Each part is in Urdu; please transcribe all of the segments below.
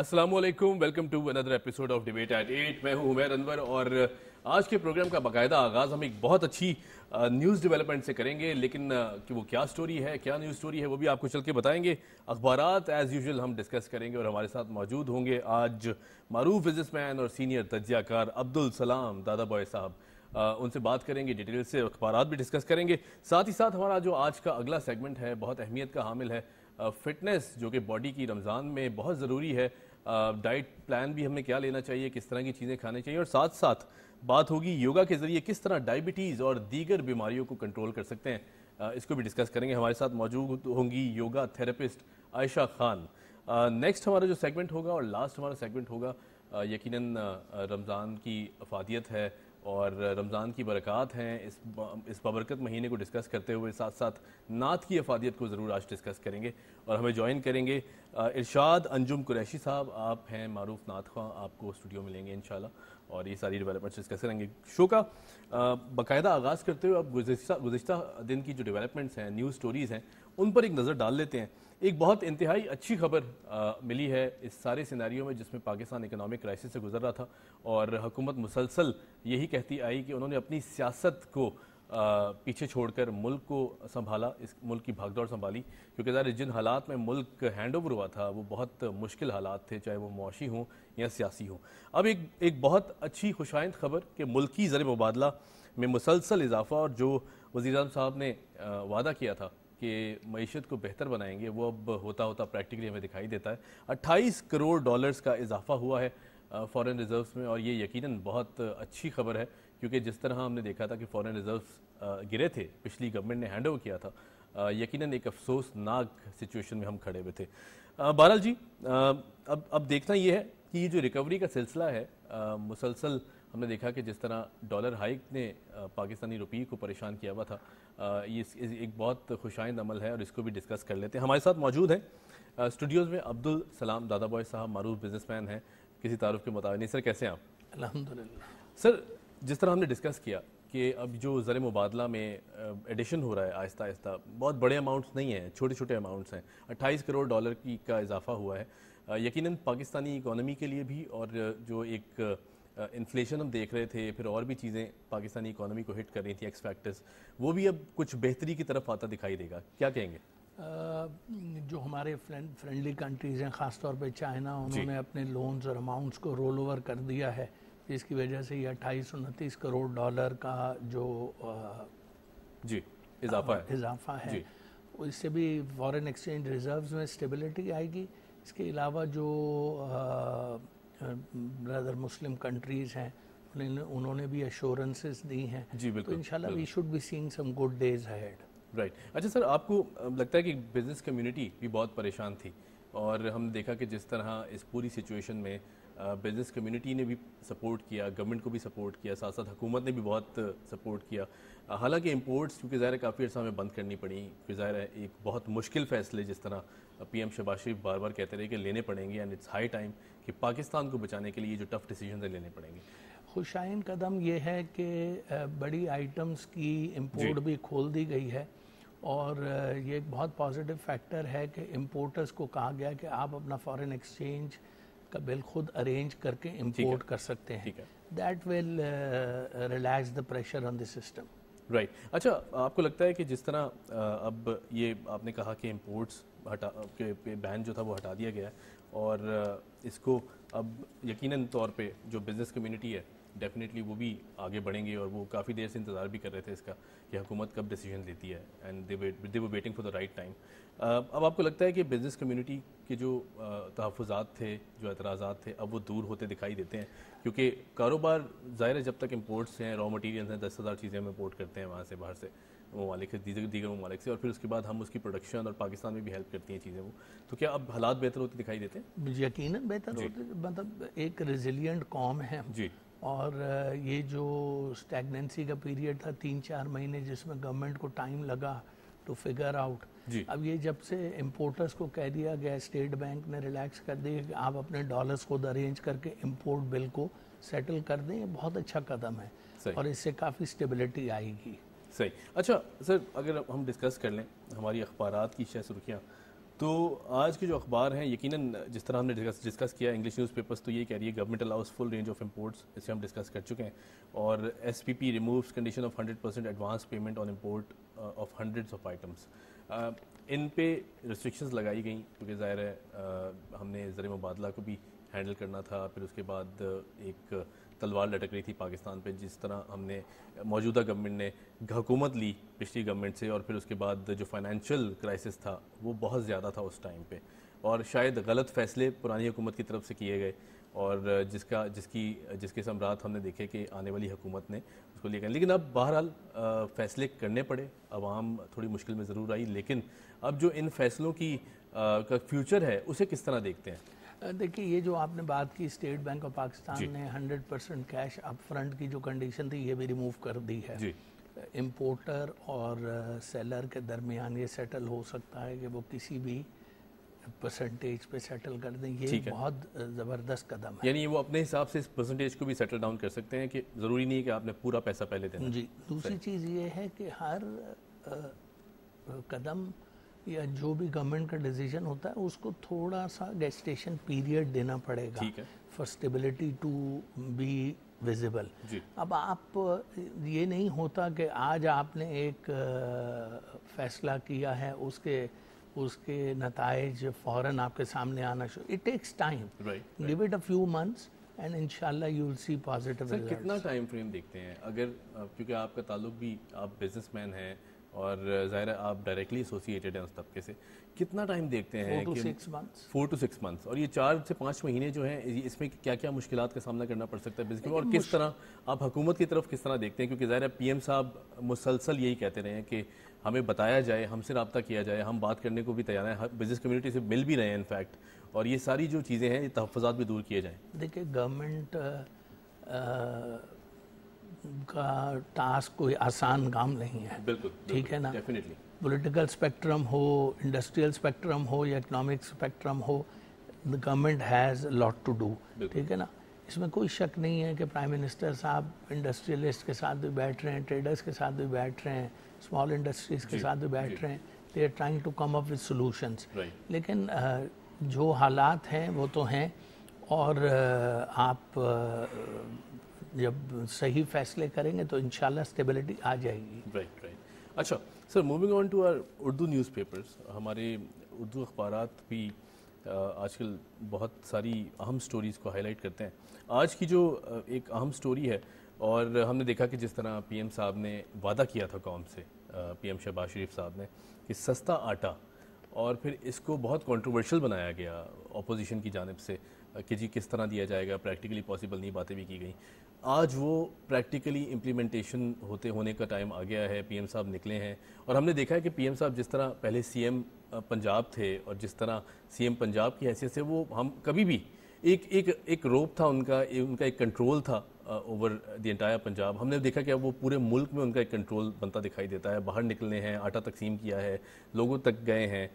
السلام علیکم، welcome to another episode of debate at 8. میں ہوں عمیر انور اور آج کے پروگرام کا باقاعدہ آغاز ہم ایک بہت اچھی نیوز ڈیولپمنٹ سے کریں گے، لیکن کہ وہ کیا سٹوری ہے، کیا نیوز سٹوری ہے، وہ بھی آپ کو چل کے بتائیں گے. اخبارات ایز یوزول ہم ڈسکس کریں گے اور ہمارے ساتھ موجود ہوں گے آج معروف بزنس مین اور سینئر تجزیہ کار عبدالسلام دادا بوائے صاحب. ان سے بات کریں گے، ڈیٹیل سے اخبارات بھی ڈسکس کریں گے. ساتھ ہی ساتھ ہمارا جو آج کا اگلا سیگمنٹ ہے بہت اہمیت کا حامل ہے، فٹنس، جو کہ باڈی کی رمضان میں بہت ضروری ہے. ڈائٹ پلان بھی ہمیں کیا لینا چاہیے، کس طرح کی چیزیں کھانے چاہیے، اور ساتھ ساتھ بات ہوگی یوگا کے ذریعے کس طرح ڈائبٹیز اور دیگر بیماریوں کو کنٹرول کر سکتے ہیں. اس کو بھی ڈسکس کریں گے. ہمارے ساتھ موجود ہوں گی یوگا تھراپسٹ عائشہ خان. نیکسٹ ہمارا جو سیگمنٹ ہوگا اور لاسٹ ہمارا سیگمنٹ ہوگا یقیناً رمضان کی افادیت ہے اور رمضان کی برکات ہیں. اس بابرکت مہینے کو ڈسکس کرتے ہوئے ساتھ ساتھ نعت کی افادیت کو ضرور آج ڈسکس کریں گے. اور ہمیں جوائن کریں گے ارشاد انجم قریشی صاحب. آپ ہیں معروف نعت خواں، آپ کو اسٹوڈیو ملیں گے انشاءاللہ اور یہ ساری ڈیولپمنٹس ڈسکس کریں گے. شو کا باقاعدہ آغاز کرتے ہوئے اب گزشتہ دن کی جو ڈیولپمنٹس ہیں، نیوز سٹوریز ہیں، ان پر ایک نظر ڈال لیتے ہیں. ایک بہت انتہائی اچھی خبر ملی ہے اس سارے سیناریو میں جس میں پاکستان اکنامک کرائسس سے گزر رہا تھا اور حکومت مسلسل یہی کہتی آئی کہ انہوں نے اپنی سیاست کو پیچھے چھوڑ کر ملک کو سنبھالا، اس ملک کی بھاگ دوڑ سنبھالی، کیونکہ ظاہر جن حالات میں ملک ہینڈ اوور ہوا تھا وہ بہت مشکل حالات تھے، چاہے وہ معاشی ہوں یا سیاسی ہوں. اب ایک بہت اچھی خوشائند خبر کہ ملکی زر مبادلہ میں مسلسل اضافہ، اور جو وزیر اعظم صاحب نے وعدہ کیا تھا کہ معیشت کو بہتر بنائیں گے، وہ اب ہوتا پریکٹیکلی ہمیں دکھائی دیتا ہے. 28 کروڑ ڈالرز کا اضافہ ہوا ہے فارن ریزروز میں، اور یہ یقیناً بہت اچھی خبر ہے کیونکہ جس طرح ہم نے دیکھا تھا کہ فارن ریزروز گرے تھے، پچھلی گورنمنٹ نے ہینڈ اوور کیا تھا، یقیناً ایک افسوسناک سچویشن میں ہم کھڑے ہوئے تھے. بہرحال جی، اب دیکھنا یہ ہے کہ یہ جو ریکوری کا سلسلہ ہے مسلسل ہم نے دیکھا کہ جس طرح ڈالر ہائیک نے پاکستانی روپی کو پریشان کیا ہوا تھا، یہ ایک بہت خوشائند عمل ہے اور اس کو بھی ڈسکس کر لیتے ہیں. ہمارے ساتھ موجود ہیں اسٹوڈیوز میں عبدالسلام دادا بوائے صاحب، معروف بزنس مین ہیں. کسی تعارف کے مطابق نہیں سر، کیسے ہیں آپ؟ الحمدللہ. سر جس طرح ہم نے ڈسکس کیا کہ اب جو زر مبادلہ میں ایڈیشن ہو رہا ہے آہستہ آہستہ، بہت بڑے اماؤنٹس نہیں ہیں، چھوٹے چھوٹے اماؤنٹس ہیں. 28 کروڑ ڈالر کا اضافہ ہوا ہے، یقیناً پاکستانی اکانومی کے لیے بھی، اور جو ایک انفلیشن ہم دیکھ رہے تھے، پھر اور بھی چیزیں پاکستانی اکانومی کو ہٹ کر رہی تھیں، ایکس فیکٹرز، وہ بھی اب کچھ بہتری کی طرف آتا دکھائی دے گا. کیا کہیں گے؟ جو ہمارے فرینڈلی کنٹریز ہیں، خاص طور پہ چائنا، انہوں نے اپنے لونز اور اماؤنٹس کو رول اوور کر دیا ہے، جس کی وجہ سے یہ 28-29 کروڑ ڈالر کا جو اضافہ ہے، اس سے بھی فارن ایکسچینج ریزروز میں اسٹیبلٹی آئے گی. اس کے علاوہ جو برادر مسلم کنٹریز ہیں انہوں نے بھی ایشورنسز دی ہیں، تو انشاءاللہ we should be seeing some good days ahead. Right. اچھا سر، آپ کو لگتا ہے کہ بزنس کمیونٹی بھی بہت پریشان تھی، اور ہم نے دیکھا کہ جس طرح اس پوری سچویشن میں بزنس کمیونٹی نے بھی سپورٹ کیا، گورنمنٹ کو بھی سپورٹ کیا، ساتھ ساتھ حکومت نے بھی بہت سپورٹ کیا. حالانکہ امپورٹس کیونکہ ظاہر ہے کافی عرصہ میں بند کرنی پڑی، کیونکہ ظاہر ہے ایک بہت مشکل فیصلے جس طرح پی ایم شہباز شریف بار بار کہتے رہے کہ لینے پڑیں گے، اینڈ اٹس ہائی ٹائم کہ پاکستان کو بچانے کے لیے جو ٹف ڈیسیجنز ہیں لینے پڑیں گے. خوشائن قدم یہ ہے کہ بڑی آئٹمز کی امپورٹ بھی کھول دی گئی ہے، اور یہ ایک بہت پازیٹیو فیکٹر ہے کہ امپورٹرز کو کہا گیا کہ آپ اپنا فارن ایکسچینج کا بل خود ارینج کر کے امپورٹ کر سکتے ہیں. That will relax the pressure on the system. Right. اچھا، آپ کو لگتا ہے کہ جس طرح اب یہ آپ نے کہا کہ امپورٹس بین جو تھا وہ ہٹا دیا گیا ہے، اور اس کو اب یقیناً طور پہ جو بزنس کمیونٹی ہے ڈیفینیٹلی وہ بھی آگے بڑھیں گے، اور وہ کافی دیر سے انتظار بھی کر رہے تھے اس کا کہ حکومت کب ڈیسیجن لیتی ہے، and they were waiting for the right time. اب آپ کو لگتا ہے کہ بزنس کمیونٹی کے جو تحفظات تھے، جو اعتراضات تھے، اب وہ دور ہوتے دکھائی دیتے ہیں؟ کیونکہ کاروبار ظاہر ہے جب تک امپورٹس ہیں، را مٹیریلز ہیں، 10,000 چیزیں ہم امپورٹ کرتے ہیں وہاں سے، باہر سے ممالک سے، دیگر ممالک سے، اور پھر اس کے بعد ہم اس کی پروڈکشن، اور پاکستان میں بھی ہیلپ کرتی ہیں چیزیں وہ، تو کیا اب حالات بہتر ہوتے دکھائی دیتے ہیں؟ یقیناً بہتر ہوتے، مطلب ایک ریزیلینٹ قوم ہے. اور یہ جو اسٹیگننسی کا پیریڈ تھا 3-4 مہینے جس میں گورنمنٹ کو ٹائم لگا ٹو فگر آؤٹ، اب یہ جب سے امپورٹرز کو کہہ دیا گیا، اسٹیٹ بینک نے ریلیکس کر دیا کہ آپ اپنے ڈالرز خود ارینج کر کے امپورٹ بل کو سیٹل کر دیں، یہ بہت اچھا قدم ہے اور اس سے کافی اسٹیبلٹی آئے گی. صحیح. اچھا سر، اگر ہم ڈسکس کر لیں ہماری اخبارات کی شہ سرخیاں، تو آج کے جو اخبار ہیں یقیناً جس طرح ہم نے ڈسکس کیا انگلش نیوز پیپرز تو یہ کہہ رہی ہے government allows full range of imports, اسے ہم ڈسکس کر چکے ہیں، اور S P P removes condition of 100% advance payment on import of hundreds of items. ان پہ ریسٹرکشنز لگائی گئیں کیونکہ ظاہر ہے ہم نے زر مبادلہ کو بھی ہینڈل کرنا تھا. پھر اس کے بعد ایک تلوار لٹک رہی تھی پاکستان پہ، جس طرح ہم نے موجودہ گورنمنٹ نے حکومت لی پچھلی گورنمنٹ سے، اور پھر اس کے بعد جو فائنینشیل کرائسس تھا وہ بہت زیادہ تھا اس ٹائم پہ، اور شاید غلط فیصلے پرانی حکومت کی طرف سے کیے گئے، اور جس کے ثمرات ہم نے دیکھے کہ آنے والی حکومت نے اس کو لے گئے. لیکن اب بہرحال فیصلے کرنے پڑے، عوام تھوڑی مشکل میں ضرور آئی، لیکن اب جو ان فیصلوں کا فیوچر ہے اسے کس طرح دیکھتے ہیں؟ دیکھیے یہ جو آپ نے بات کی اسٹیٹ بینک آف پاکستان نے 100% کیش اپ فرنٹ کی جو کنڈیشن تھی یہ بھی ریموو کر دی ہے. امپورٹر اور سیلر کے درمیان یہ سیٹل ہو سکتا ہے کہ وہ کسی بھی پرسنٹیج پہ سیٹل کر دیں. یہ بہت زبردست قدم ہے، یعنی وہ اپنے حساب سے اس پرسنٹیج کو بھی سیٹل ڈاؤن کر سکتے ہیں کہ ضروری نہیں ہے کہ آپ نے پورا پیسہ پہلے دینا. جی دوسری چیز یہ ہے کہ ہر قدم یا جو بھی گورنمنٹ کا ڈیسیژن ہوتا ہے اس کو تھوڑا سا گیسٹیشن پیریڈ دینا پڑے گا for stability to be visible. اب آپ یہ نہیں ہوتا کہ آج آپ نے ایک فیصلہ کیا ہے اس کے نتائج فوراً آپ کے سامنے آنا شروع. It takes time, give it a few months and انشاءاللہ you will see positive results. کتنا ٹائم فریم دیکھتے ہیں اگر، کیونکہ آپ کا تعلق بھی، آپ بزنس مین ہیں اور ظاہر ہے آپ ڈائریکٹلی ایسوسیٹیڈ ہیں اس طبقے سے، کتنا ٹائم دیکھتے ہیں؟ 4 to 6 months. 4 to 6 months. اور یہ 4 سے 5 مہینے جو ہیں اس میں کیا کیا مشکلات کا سامنا کرنا پڑ سکتا ہے بزنس میں، اور کس طرح آپ حکومت کی طرف کس طرح دیکھتے ہیں؟ کیونکہ ظاہر ہے پی ایم صاحب مسلسل یہی کہتے رہے ہیں کہ ہمیں بتایا جائے، ہم سے رابطہ کیا جائے، ہم بات کرنے کو بھی تیار ہیں، بزنس کمیونٹی سے مل بھی رہے ہیں انفیکٹ، اور یہ ساری جو چیزیں ہیں یہ تحفظات بھی دور کیے جائیں. دیکھیں گورنمنٹ کا ٹاسک کوئی آسان کام نہیں ہے. بالکل ٹھیک ہے نا. ڈیفینیٹلی پولیٹیکل اسپیکٹرم ہو، انڈسٹریل اسپیکٹرم ہو یا economic spectrum who, the government has a lot to do. ٹھیک ہے نا. اس میں کوئی شک نہیں ہے کہ پرائم منسٹر صاحب انڈسٹریلسٹ کے ساتھ بھی بیٹھ رہے ہیں، ٹریڈرز کے ساتھ بھی بیٹھ رہے ہیں، اسمال انڈسٹریز کے ساتھ بھی بیٹھ رہے ہیں. they are trying to come up with solutions. لیکن جو حالات ہیں وہ تو ہیں، اور آپ جب صحیح فیصلے کریں گے تو انشاءاللہ اسٹیبلٹی آ جائے گی. رائٹ. اچھا sir, moving on to our Urdu newspapers. ہمارے اردو اخبارات بھی آج کل بہت ساری اہم سٹوریز کو ہائی لائٹ کرتے ہیں. آج کی جو ایک اہم سٹوری ہے، اور ہم نے دیکھا کہ جس طرح پی ایم صاحب نے وعدہ کیا تھا قوم سے، پی ایم شہباز شریف صاحب نے، کہ سستا آٹا، اور پھر اس کو بہت کنٹروورشل بنایا گیا اپوزیشن کی جانب سے کہ جی کس طرح دیا جائے گا، پریکٹیکلی پاسبل نہیں، باتیں بھی کی گئیں. آج وہ پریکٹیکلی امپلیمنٹیشن ہونے کا ٹائم آ گیا ہے. پی ایم صاحب نکلے ہیں، اور ہم نے دیکھا ہے کہ پی ایم صاحب جس طرح پہلے سی ایم پنجاب تھے، اور جس طرح سی ایم پنجاب کی حیثیت سے وہ ہم کبھی بھی ایک روپ تھا ان کا ایک کنٹرول تھا اوور دی انٹائر پنجاب. ہم نے دیکھا کہ اب وہ پورے ملک میں ان کا ایک کنٹرول بنتا دکھائی دیتا ہے. باہر نکلنے ہیں، آٹا تقسیم کیا ہے، لوگوں تک گئے ہیں،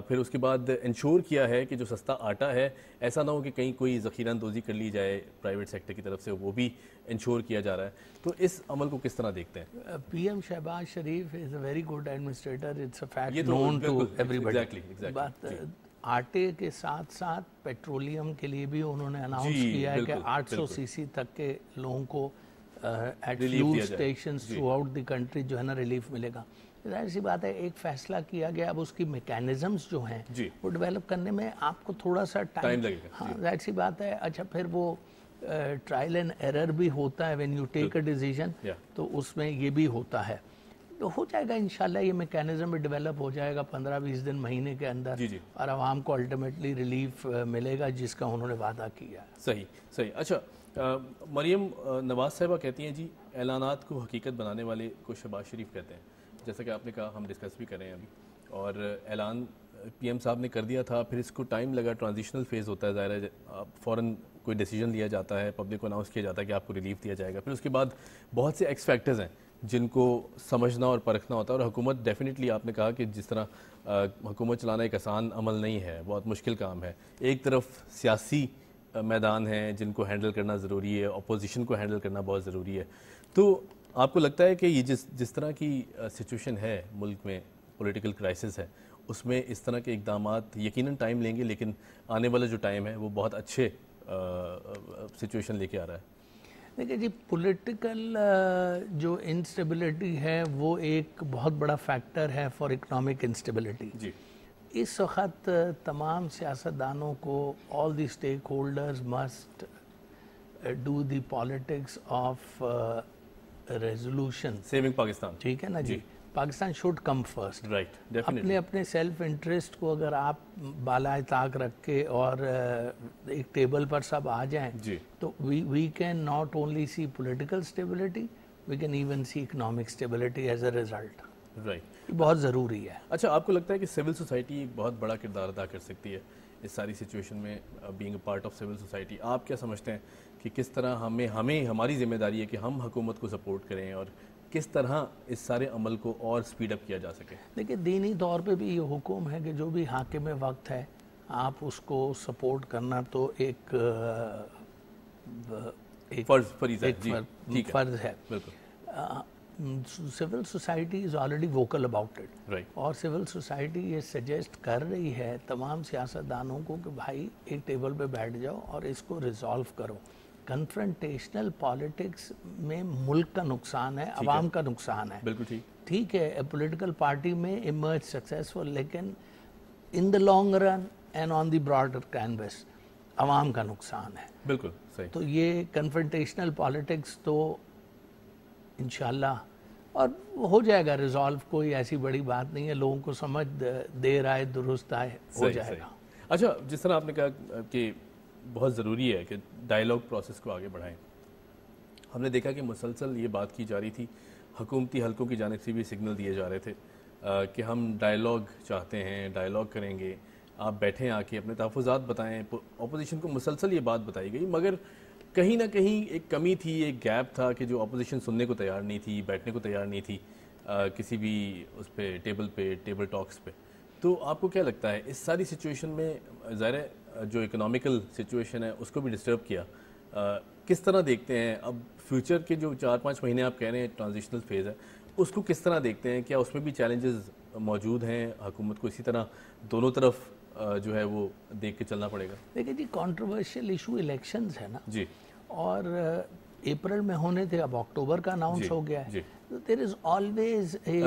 پھر اس کے بعد انشور کیا ہے کہ جو سستا آٹا ہے ایسا نہ ہو کہ کہیں کوئی ذخیرہ اندوزی کر لی جائے پرائیویٹ سیکٹر کی طرف سے، وہ بھی انشور کیا جا رہا ہے. تو اس عمل کو کس طرح دیکھتے ہیں؟ P M Shehbaz Sharif is a very good administrator. It's a fact known to everybody. بات آٹے کے ساتھ ساتھ پیٹرولیم کے لیے بھی انہوں نے اناؤنس کیا ہے کہ 800 cc تک کے لوگوں کو at fuel stations throughout the country جو ہے نا ریلیف ملے گا. ظاہر سی بات ہے ایک فیصلہ کیا گیا، اب اس کی میکینزمز جو ہیں وہ ڈیولپ کرنے میں آپ کو تھوڑا سا ٹائم لگے گا. ہاں ظاہر سی بات ہے. اچھا پھر وہ ٹرائل اینڈ ایرر بھی ہوتا ہے when you take a decision, تو اس میں یہ بھی ہوتا ہے. تو ہو جائے گا انشاءاللہ، یہ میکینزم بھی ڈیولپ ہو جائے گا 15-20 دن، مہینے کے اندر، اور عوام کو الٹیمیٹلی ریلیف ملے گا جس کا انہوں نے وعدہ کیا. صحیح. اچھا مریم نواز صاحبہ کہتی ہیں جی اعلانات کو حقیقت بنانے والے کو شہباز شریف کہتے ہیں. جیسا کہ آپ نے کہا، ہم ڈسکس بھی کر رہے ہیں ابھی، اور اعلان پی ایم صاحب نے کر دیا تھا، پھر اس کو ٹائم لگا، ٹرانزیشنل فیز ہوتا ہے، ظاہر ہے فوراً کوئی ڈیسیجن لیا جاتا ہے، پبلک کو اناؤنس کیا جاتا ہے کہ آپ کو ریلیف دیا جائے گا. پھر اس کے بعد بہت سے ایکس فیکٹرز ہیں جن کو سمجھنا اور پرکھنا ہوتا ہے. اور حکومت ڈیفینیٹلی، آپ نے کہا کہ جس طرح حکومت چلانا ایک آسان عمل نہیں ہے، بہت مشکل کام ہے. ایک طرف سیاسی میدان ہیں جن کو ہینڈل کرنا ضروری ہے، اپوزیشن کو ہینڈل کرنا بہت ضروری ہے. تو آپ کو لگتا ہے کہ یہ جس طرح کی سچویشن ہے ملک میں، پولیٹیکل کرائسس ہے، اس میں اس طرح کے اقدامات یقیناً ٹائم لیں گے، لیکن آنے والا جو ٹائم ہے وہ بہت اچھے سچویشن لے کے آ رہا ہے. دیکھیں جی، پولیٹیکل جو انسٹیبلٹی ہے وہ ایک بہت بڑا فیکٹر ہے فار اکنامک انسٹیبلٹی. جی اس وقت تمام سیاستدانوں کو all the stakeholders must do the politics of resolution saving Pakistan. ٹھیک ہے نا جی. Pakistan should come first. Right, اپنے ڈیفینیٹلی. اپنے سیلف انٹرسٹ کو اگر آپ بالائے طاق رکھ کے اور ایک ٹیبل پر سب آ جائیں جی تو we can not only see political stability, we can even see economic stability as a result. Right. یہ بہت ضروری ہے. اچھا، آپ کو لگتا ہے کہ سول سوسائٹی ایک بہت بڑا کردار ادا کر سکتی ہے اس ساری سچویشن میں، being a part of civil society? آپ کیا سمجھتے ہیں کہ کس طرح ہمیں ہماری ذمہ داری ہے کہ ہم حکومت کو سپورٹ کریں اور کس طرح اس سارے عمل کو اور سپیڈ اپ کیا جا سکے؟ دیکھیں، دینی طور پہ بھی یہ حکم ہے کہ جو بھی حاکم وقت ہے آپ اس کو سپورٹ کرنا تو ایک فرض ہے. Civil society is already vocal about it, اور سول سوسائٹی یہ سجیسٹ کر رہی ہے تمام سیاستدانوں کو کہ بھائی ایک ٹیبل پہ بیٹھ جاؤ اور اس کو ریزالو کرو. کنفرنٹیشنل پالیٹکس میں ملک کا نقصان ہے، عوام کا نقصان ہے. بالکل ٹھیک ہے، پولیٹیکل پارٹی میں ایمرج سکسیسفل، لیکن in the long run and on the broader canvas عوام کا نقصان ہے. بالکل صحیح. تو یہ کنفرنٹیشنل پالیٹکس تو انشاءاللہ اور ہو جائے گا ریزالو. کوئی ایسی بڑی بات نہیں ہے، لوگوں کو سمجھ دیر آئے درست آئے ہو جائے گا. اچھا، جس طرح آپ نے کہا کہ بہت ضروری ہے کہ ڈائیلاگ پروسیس کو آگے بڑھائیں، ہم نے دیکھا کہ مسلسل یہ بات کی جا رہی تھی، حکومتی حلقوں کی جانب سے بھی سگنل دیے جا رہے تھے کہ ہم ڈائیلاگ چاہتے ہیں، ڈائیلاگ کریں گے، آپ بیٹھیں آ کے اپنے تحفظات بتائیں. اپوزیشن کو مسلسل یہ بات بتائی گئی، مگر کہیں نہ کہیں ایک کمی تھی، ایک گیپ تھا کہ جو اپوزیشن سننے کو تیار نہیں تھی، بیٹھنے کو تیار نہیں تھی کسی بھی اس پہ ٹیبل ٹاکس پہ. تو آپ کو کیا لگتا ہے اس ساری سچویشن میں، ظاہر ہے جو اکنامیکل سچویشن ہے اس کو بھی ڈسٹرب کیا، کس طرح دیکھتے ہیں اب فیوچر کے جو 4-5 مہینے آپ کہہ رہے ہیں ٹرانزیشنل فیز ہے، اس کو کس طرح دیکھتے ہیں؟ کیا اس میں بھی چیلنجز موجود ہیں؟ حکومت کو اسی طرح دونوں طرف جو ہے وہ دیکھ کے چلنا پڑے گا؟ دیکھیں جی، کانٹروورشل ایشو الیکشنز ہے نا جی، اور اپریل میں ہونے تھے، اب اکتوبر کا اناؤنس ہو گیا ہے. There is always a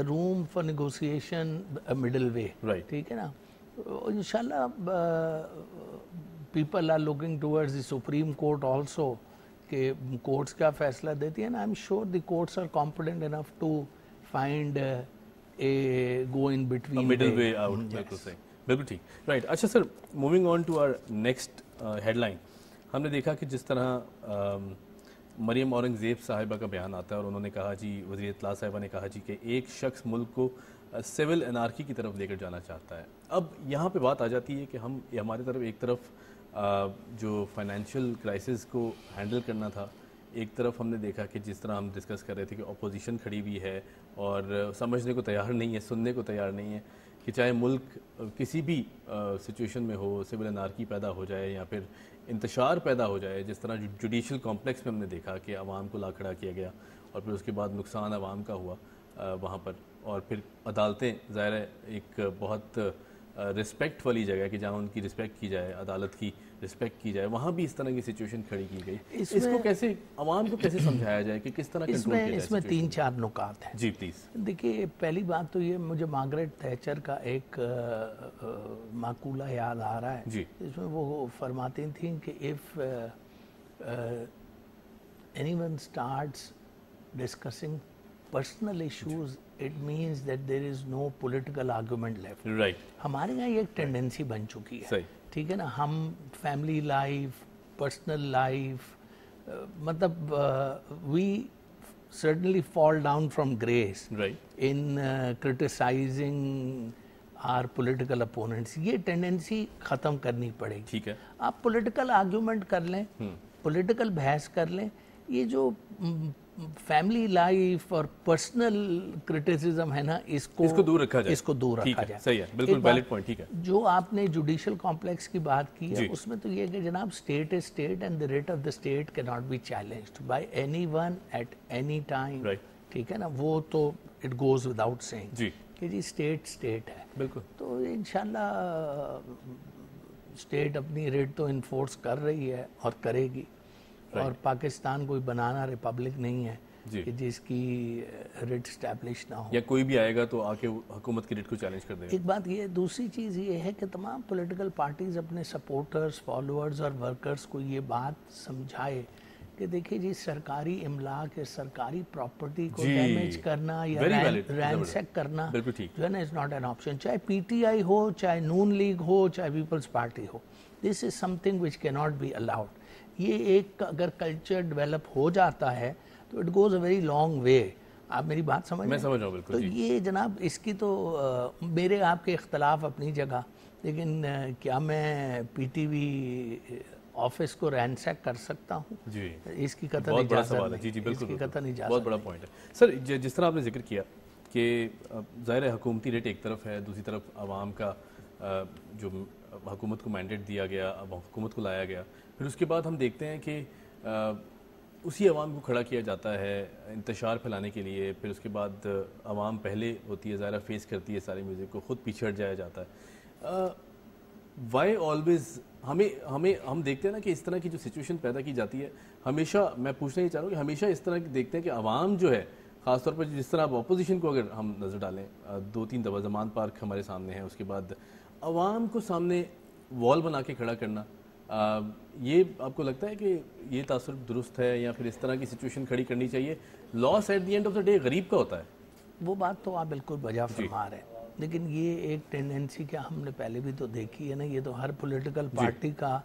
room for negotiation, middle way. ٹھیک ہے نا. انشاءاللہ people are looking towards the supreme court also کہ کورٹس کیا فیصلہ دیتی ہیں. I'm sure the courts are confident enough to find a go in between middle way out. بالکل صحیح، بالکل ٹھیک. رائٹ. اچھا sir, moving on to our next headline, ہم نے دیکھا کہ جس طرح مریم اورنگزیب صاحبہ کا بیان آتا ہے اور انہوں نے کہا جی، وزیر اطلاع صاحبہ نے کہا جی کہ ایک شخص ملک کو سول انارکی کی طرف لے کر جانا چاہتا ہے. اب یہاں پہ بات آ جاتی ہے کہ ہماری طرف ایک طرف جو فائنینشیل کرائسس کو ہینڈل کرنا تھا، ایک طرف ہم نے دیکھا کہ جس طرح ہم ڈسکس کر رہے تھے کہ اپوزیشن کھڑی ہوئی ہے اور سمجھنے کو تیار نہیں ہے، سننے کو تیار نہیں ہے کہ چاہے ملک کسی بھی سچویشن میں ہو، سول انارکی پیدا ہو جائے یا پھر انتشار پیدا ہو جائے. جس طرح جوڈیشل کمپلیکس میں ہم نے دیکھا کہ عوام کو لا کھڑا کیا گیا اور پھر اس کے بعد نقصان عوام کا ہوا وہاں پر، اور پھر عدالتیں ظاہر ہے ایک بہت رسپیکٹ والی جگہ ہے کہ جہاں ان کی رسپیکٹ کی جائے، عدالت کی رسپیکٹ کی جائے، وہاں بھی اس طرح کی سچویشن کھڑی کی گئی. اس کو کیسے عوام کو کیسے سمجھایا جائے کہ کس طرح کنٹرول کیا جائے؟ اس میں 3-4 نکات ہیں. جی پلیز. دیکھیے، پہلی بات تو یہ مجھے مارگریٹ تھیچر کا ایک مقولہ یاد آ رہا ہے جس میں وہ فرماتی تھیں کہ if anyone starts discussing personal issues, it means that there is no political argument left. Right. ہمارے یہاں یہ ایک ٹینڈنسی بن چکی ہے. ٹھیک ہے نا. ہم فیملی لائف، پرسنل لائف، مطلب we certainly fall down from grace in criticizing our political opponents. یہ ٹینڈنسی ختم کرنی پڑے گی. ٹھیک ہے. آپ پولیٹیکل آرگیومنٹ کر لیں، پولیٹیکل بحث کر لیں، یہ جو فیملی لائف اور پرسنل کرٹیسزم ہے نا، اس کو دور رکھا جائے. صحیح ہے، بالکل ویلڈ پوائنٹ. ٹھیک ہے. جو آپ نے جوڈیشل کمپلیکس کی بات کی ہے، اس میں تو یہ کہ جناب state is state and the writ of the state cannot be challenged by anyone at any time. ٹھیک ہے نا. وہ تو it goes without saying. کہ جی اسٹیٹ ہے. بالکل. تو انشاءاللہ اسٹیٹ اپنی ریٹ تو انفورس کر رہی ہے اور کرے گی. اور پاکستان کوئی بنانا ریپبلک نہیں ہے کہ جس کی ریٹ اسٹیبلش نہ ہو, یا کوئی بھی آئے گا تو آ کے حکومت کی ریٹ کو چیلنج کر دے گا. ایک بات یہ. دوسری چیز یہ ہے کہ تمام پولیٹیکل پارٹیز اپنے سپورٹرز, فالوورز اور ورکرز کو یہ بات سمجھائے کہ دیکھیں جی سرکاری املاک ہے, سرکاری پراپرٹی کو ڈیمیج کرنا یا رینسیک کرنا جو ہے نا از ناٹ این آپشن. چاہے پی ٹی آئی ہو, چاہے نون لیگ ہو, چاہے پیپلز پارٹی ہو, this is something which کی ناٹ بی الاؤڈ. یہ ایک اگر کلچر ڈیولپ ہو جاتا ہے تو it goes a very long way. آپ میری بات سمجھ رہے ہیں؟ میں سمجھ رہا ہوں بالکل. تو یہ جناب اس کی تو میرے آپ کے اختلاف اپنی جگہ, لیکن کیا میں پی ٹی وی آفس کو رینسیک کر سکتا ہوں؟ جی اس کی قطعاً بہت بڑا اجازت سوال ہے. نہیں. جی جی بالکل, بہت بڑا پوائنٹ ہے سر. جس طرح آپ نے ذکر کیا کہ ظاہر ہے حکومتی ریٹ ایک طرف ہے, دوسری طرف عوام کا جو حکومت کو مینڈیٹ دیا گیا, اب حکومت کو لایا گیا, پھر اس کے بعد ہم دیکھتے ہیں کہ اسی عوام کو کھڑا کیا جاتا ہے انتشار پھیلانے کے لیے. پھر اس کے بعد عوام پہلے ہوتی ہے, ظاہرہ فیس کرتی ہے سارے میوزک کو, خود پیچھے ہٹ جایا جاتا ہے. وائی آلویز ہم دیکھتے ہیں نا کہ اس طرح کی جو سچویشن پیدا کی جاتی ہے ہمیشہ, میں پوچھنا یہ چاہ رہا ہوں کہ ہمیشہ اس طرح دیکھتے ہیں کہ عوام جو ہے, خاص طور پر جس طرح اب اپوزیشن کو اگر ہم نظر ڈالیں, 2-3 دفعہ زمان پارک ہمارے سامنے ہیں, اس کے بعد عوام کو سامنے وال بنا کے کھڑا کرنا, یہ آپ کو لگتا ہے کہ یہ تاثر درست ہے یا پھر اس طرح کی سچویشن کھڑی کرنی چاہیے؟ Loss at the end of the day غریب کا ہوتا ہے. وہ بات تو آپ بالکل بجا فرما رہے ہیں, لیکن یہ ایک ٹینڈنسی کیا ہم نے پہلے بھی تو دیکھی ہے نا, یہ تو ہر پولیٹیکل پارٹی کا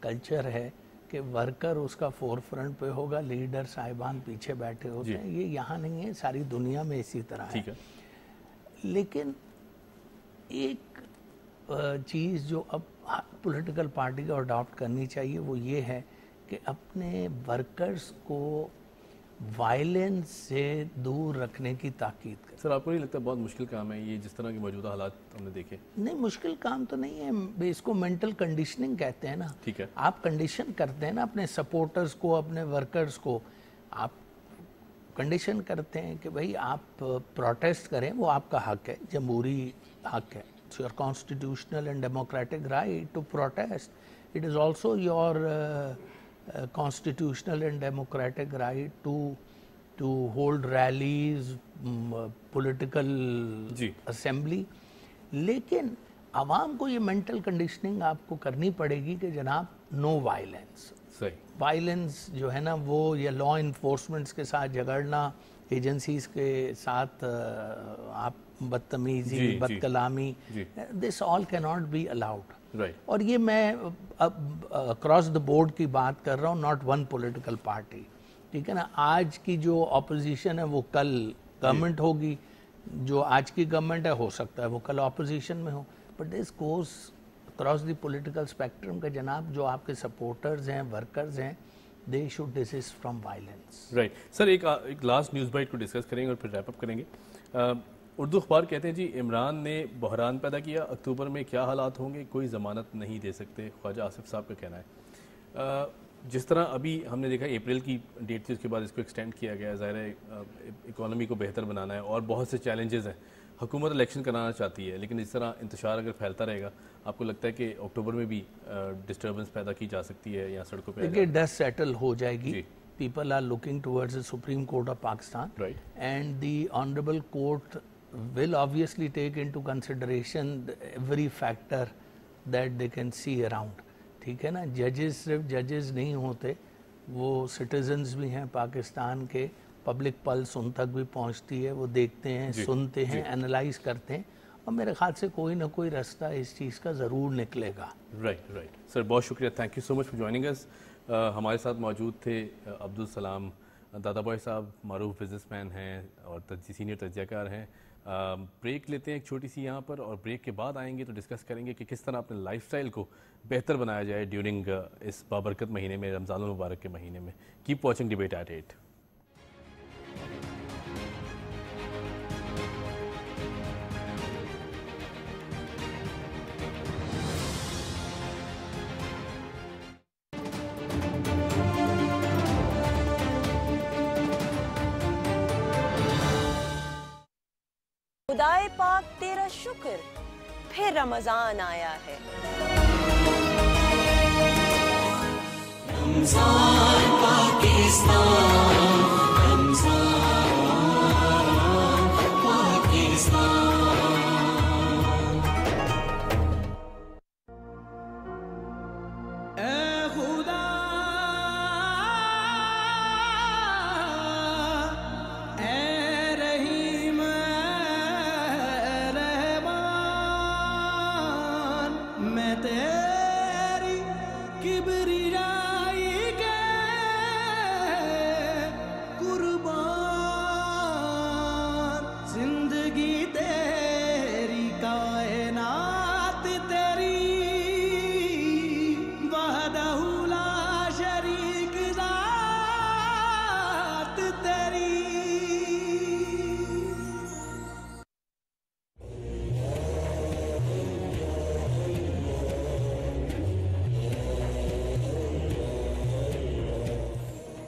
کلچر ہے کہ ورکر اس کا فور فرنٹ پہ ہوگا, لیڈر صاحبان پیچھے بیٹھے ہوتے ہیں. یہ یہاں نہیں ہے, ساری دنیا میں اسی طرح ہے. لیکن ایک چیز جو اب پولیٹیکل پارٹی کو اڈاپٹ کرنی چاہیے وہ یہ ہے کہ اپنے ورکرز کو وائلنس سے دور رکھنے کی تاکید کریں. سر آپ کو نہیں لگتا بہت مشکل کام ہے یہ, جس طرح کے موجودہ حالات ہم نے دیکھے؟ نہیں, مشکل کام تو نہیں ہے, اس کو مینٹل کنڈیشننگ کہتے ہیں نا. ٹھیک ہے, آپ کنڈیشن کرتے ہیں نا اپنے سپورٹرز کو, اپنے ورکرز کو, آپ کنڈیشن کرتے ہیں کہ بھئی آپ پروٹیسٹ کریں, وہ آپ کا حق ہے, جمہوری حق ہے. It's your constitutional and democratic right to protest. It is also your constitutional and democratic right to hold rallies, political assembly. لیکن عوام کو یہ mental conditioning آپ کو کرنی پڑے گی کہ جناب no violence. وائلنس جو ہے نا وہ یا لا انفورسمنٹس کے ساتھ جھگڑنا, ایجنسیز کے ساتھ آپ بدتمیزی, بد کلامی, دس آل کی ناٹ بی الاؤڈ. اور یہ میں اکراس دا بورڈ کی بات کر رہا ہوں, ناٹ ون پولیٹیکل پارٹی. ٹھیک ہے نا, آج کی جو اپوزیشن ہے وہ کل گورنمنٹ ہوگی, جو آج کی گورنمنٹ ہے ہو سکتا ہے وہ کل اپوزیشن میں ہو. But this goes across the political spectrum کا جناب. جو آپ کے سپورٹرز ہیں, ورکرز ہیں, they should desist from violence. Right sir, ایک لاسٹ نیوز بائٹ کو ڈسکس کریں گے اور پھر ریپ اپ کریں گے. اردو اخبار کہتے ہیں جی عمران نے بحران پیدا کیا, اکتوبر میں کیا حالات ہوں گے کوئی ضمانت نہیں دے سکتے, خواجہ آصف صاحب کا کہنا ہے. جس طرح ابھی ہم نے دیکھا اپریل کی ڈیٹ تھی, اس کے بعد اس کو ایکسٹینڈ کیا گیا. ظاہر ہے اکانومی کو بہتر بنانا ہے اور بہت سے چیلنجز ہیں. حکومت الیکشن کرانا چاہتی ہے, لیکن اس طرح انتشار اگر پھیلتا رہے گا, آپ کو لگتا ہے کہ اکتوبر میں بھی ڈسٹربنس پیدا کی جا سکتی ہے یا سڑکوں پہ؟ دیکھیے ڈسٹ سیٹل ہو جائے گی. People are looking towards the Supreme Court of Pakistan, and the Honorable Court will obviously take into consideration every factor that they can see around. ٹھیک ہے نا, ججز صرف ججز نہیں ہوتے, وہ سٹیزنز بھی ہیں پاکستان کے. پبلک پلس ان تک بھی پہنچتی ہے, وہ دیکھتے ہیں, سنتے ہیں, انالائز کرتے ہیں, اور میرے خیال سے کوئی نہ کوئی رستہ اس چیز کا ضرور نکلے گا. رائٹ سر, بہت شکریہ, thank you so much for joining us. ہمارے ساتھ موجود تھے عبدالسلام دادا بھائی صاحب, معروف بزنس مین ہیں اور سینئر تجزیہ کار ہیں. بریک لیتے ہیں ایک چھوٹی سی یہاں پر, اور بریک کے بعد آئیں گے تو ڈسکس کریں گے کہ کس طرح اپنے لائف سٹائل کو بہتر بنایا جائے ڈیورنگ اس بابرکت مہینے میں, رمضان المبارک کے مہینے میں. Keep watching debate at 8. خدائے پاک تیرا شکر پھر رمضان آیا ہے. رمضان پاکستان، رمضان پاکستان.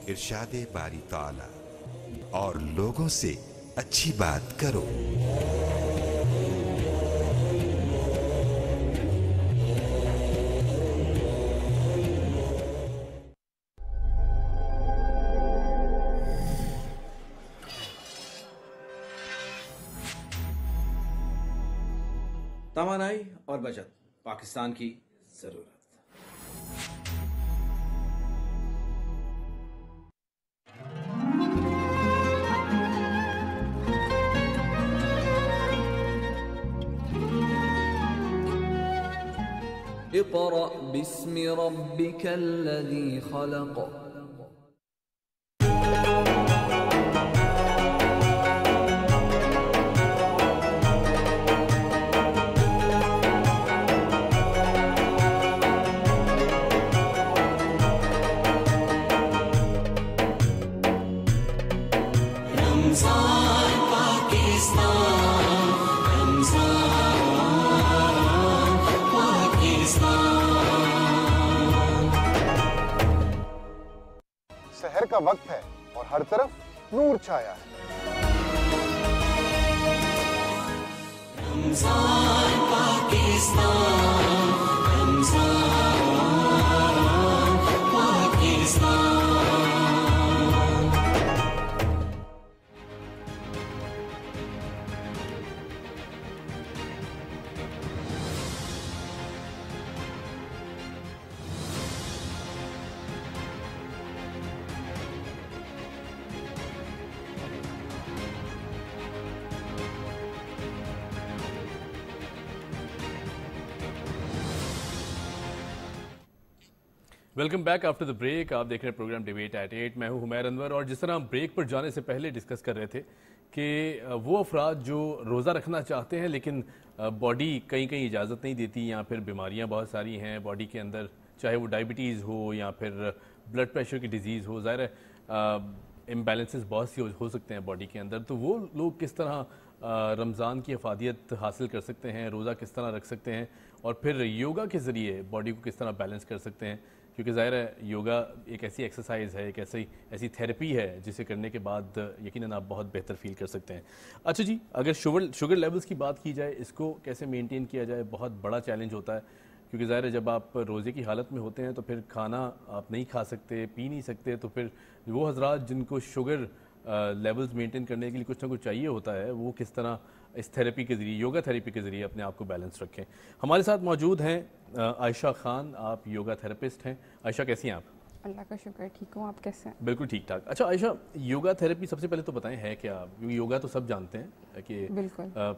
ارشاد باری تعالی اور لوگوں سے اچھی بات کرو. توانائی اور بچت پاکستان کی ضرورت. اقرأ باسم ربك الذي خلق. سحر کا وقت ہے اور ہر طرف نور چھایا ہے. Ramzan Pakistan, Ramzan Pakistan. Welcome back after the break. آپ دیکھ رہے ہیں پروگرام ڈیبیٹ ایٹ 8. میں ہوں حمیر انور. اور جس طرح ہم بریک پر جانے سے پہلے ڈسکس کر رہے تھے کہ وہ افراد جو روزہ رکھنا چاہتے ہیں لیکن باڈی کہیں اجازت نہیں دیتی، یا پھر بیماریاں بہت ساری ہیں باڈی کے اندر، چاہے وہ ڈائبٹیز ہو یا پھر بلڈ پریشر کی ڈیزیز ہو، ظاہر ہے امبیلنسز بہت سی ہو سکتے ہیں باڈی کے اندر، تو وہ لوگ کس طرح رمضان کی افادیت حاصل کر سکتے ہیں، روزہ کس طرح رکھ سکتے ہیں، اور پھر یوگا کے ذریعے باڈی کو کس طرح بیلنس کر سکتے ہیں. کیونکہ ظاہر ہے یوگا ایک ایسی ایکسرسائز ہے، ایک ایسی تھیراپی ہے جسے کرنے کے بعد یقیناً آپ بہت بہتر فیل کر سکتے ہیں. اچھا جی، اگر شوگر لیولز کی بات کی جائے، اس کو کیسے مینٹین کیا جائے، بہت بڑا چیلنج ہوتا ہے. کیونکہ ظاہر ہے جب آپ روزے کی حالت میں ہوتے ہیں تو پھر کھانا آپ نہیں کھا سکتے، پی نہیں سکتے، تو پھر وہ حضرات جن کو شوگر لیولز مینٹین کرنے کے لیے کچھ نہ کچھ چاہیے ہوتا ہے، وہ کس طرح اس تھیراپی کے ذریعے، یوگا تھیراپی کے ذریعے اپنے آپ کو بیلنس رکھیں. ہمارے ساتھ موجود ہیں عائشہ خان، آپ یوگا تھیراپسٹ ہیں. عائشہ کیسی ہیں آپ؟ اللہ کا شکر، ٹھیک ہوں. آپ کیسے ہیں؟ بالکل ٹھیک ٹھاک. اچھا عائشہ، یوگا تھیراپی سب سے پہلے تو بتائیں ہے کیا؟ یوگا تو سب جانتے ہیں کہ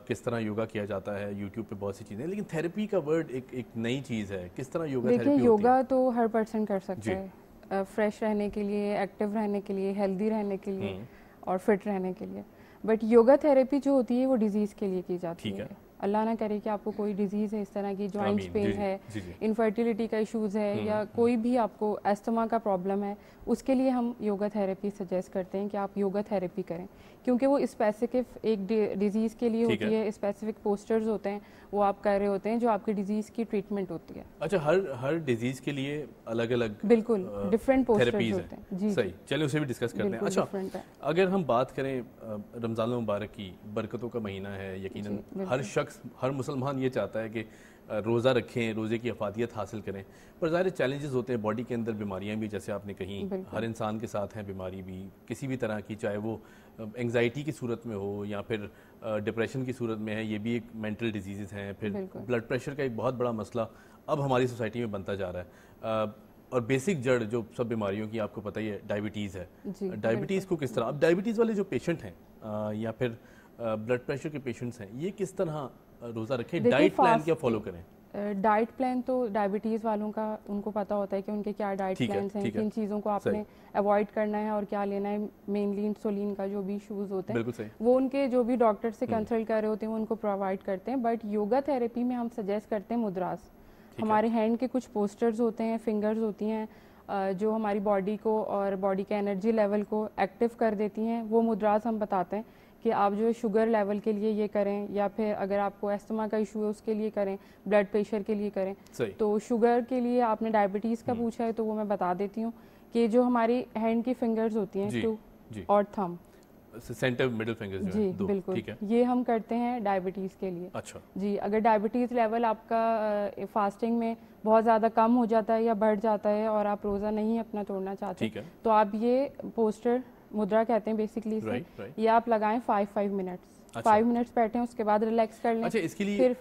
کس طرح یوگا کیا جاتا ہے، یوٹیوب پہ بہت سی چیزیں، لیکن تھیراپی کا ورڈ ایک نئی چیز ہے. کس طرح یوگا تھیراپی ہوتی ہے؟ یوگا تو ہر پرسن کر سکتا ہے، فریش رہنے کے لیے، ایکٹیو رہنے کے لیے، ہیلدی رہنے کے لیے اور فٹ رہنے کے لیے. بٹ یوگا تھیراپی جو ہوتی ہے وہ ڈیزیز کے لیے کی جاتی ہے. اللہ نہ کرے کہ آپ کو کوئی ڈیزیز ہے اس طرح کی, جوائنٹس پین ہے, انفرٹیلیٹی کا ایشوز ہے, یا کوئی بھی آپ کو ایستھما کا پرابلم ہے, اس کے لیے ہم یوگا تھراپی سجیسٹ کرتے ہیں کہ آپ یوگا تھراپی کریں, کیونکہ وہ اسپیسیفک ایک ڈیزیز کے لیے ہوتی ہے, اسپیسیفک پوسٹرز ہوتے ہیں وہ آپ کر رہے ہوتے ہیں جو آپ کی ڈیزیز کی ٹریٹمنٹ ہوتی ہے. اچھا, ہر ڈیزیز کے لیے الگ الگ بالکل ڈفرینٹ پوسٹرز ہوتے ہیں. جی صحیح, چلیں اسے بھی ڈسکس کرتے ہیں. اچھا, اگر ہم بات کریں رمضان المبارک کی, برکتوں کا مہینہ ہے, یقیناً ہر شخص, ہر مسلمان یہ چاہتا ہے کہ روزہ رکھیں, روزے کی افادیت حاصل کریں, پر ظاہر چیلنجز ہوتے ہیں, باڈی کے اندر بیماریاں بھی, جیسے آپ نے کہیں ہر انسان کے ساتھ ہیں بیماری بھی کسی بھی طرح کی, چاہے وہ انگزائٹی کی صورت میں ہو یا پھر ڈپریشن کی صورت میں ہے, یہ بھی ایک مینٹل ڈیزیزز ہیں. پھر بلڈ پریشر کا ایک بہت بڑا مسئلہ اب ہماری سوسائٹی میں بنتا جا رہا ہے, اور بیسک جڑ جو سب بیماریوں کی آپ کو پتہ ہی ہے ڈائبٹیز ہے. ڈائبٹیز کو کس طرح, اب ڈائبٹیز والے جو پیشنٹ ہیں یا پھر بلڈ پریشر کے پیشنٹس ہیں, یہ کس طرح روزہ رکھیں, ڈائٹ پلان کیا فالو کریں؟ ڈائٹ پلان تو ڈائبٹیز والوں کا ان کو پتہ ہوتا ہے کہ ان کے کیا ڈائٹ پلانس ہیں, کن چیزوں کو آپ نے اوائڈ کرنا ہے اور کیا لینا ہے. مینلی انسولین کا جو بھی ایشوز ہوتے ہیں وہ ان کے جو بھی ڈاکٹر سے کنسلٹ کر رہے ہوتے ہیں وہ ان کو پرووائڈ کرتے ہیں. بٹ یوگا تھراپی میں ہم سجیسٹ کرتے ہیں مدراس. ہمارے ہینڈ کے کچھ پوسٹرز ہوتے ہیں, فنگرز ہوتی ہیں جو ہماری باڈی کو اور باڈی کے انرجی لیول کو ایکٹیو کر دیتی ہیں. وہ مدراس ہم بتاتے ہیں کہ آپ جو ہے شوگر لیول کے لیے یہ کریں, یا پھر اگر آپ کو ایستھما کا ایشو ہے اس کے لیے کریں, بلڈ پریشر کے لیے کریں. تو شوگر کے لیے آپ نے ڈائبٹیز کا پوچھا ہے تو وہ میں بتا دیتی ہوں کہ جو ہماری ہینڈ کی فنگرز ہوتی ہیں, ٹو اور تھم, سینٹر مڈل فنگرز, جی بالکل, یہ ہم کرتے ہیں ڈائبٹیز کے لیے. اچھا جی, اگر ڈائبٹیز لیول آپ کا فاسٹنگ میں بہت زیادہ کم ہو جاتا ہے یا بڑھ جاتا ہے اور آپ روزہ نہیں اپنا توڑنا چاہتے تو آپ یہ پوسٹر, مدرا کہتے ہیں بیسکلی اسے, یہ آپ لگائیں 5 منٹس, 5 منٹس بیٹھیں, اس کے بعد ریلیکس کر لیں. اچھا, اس کے لیے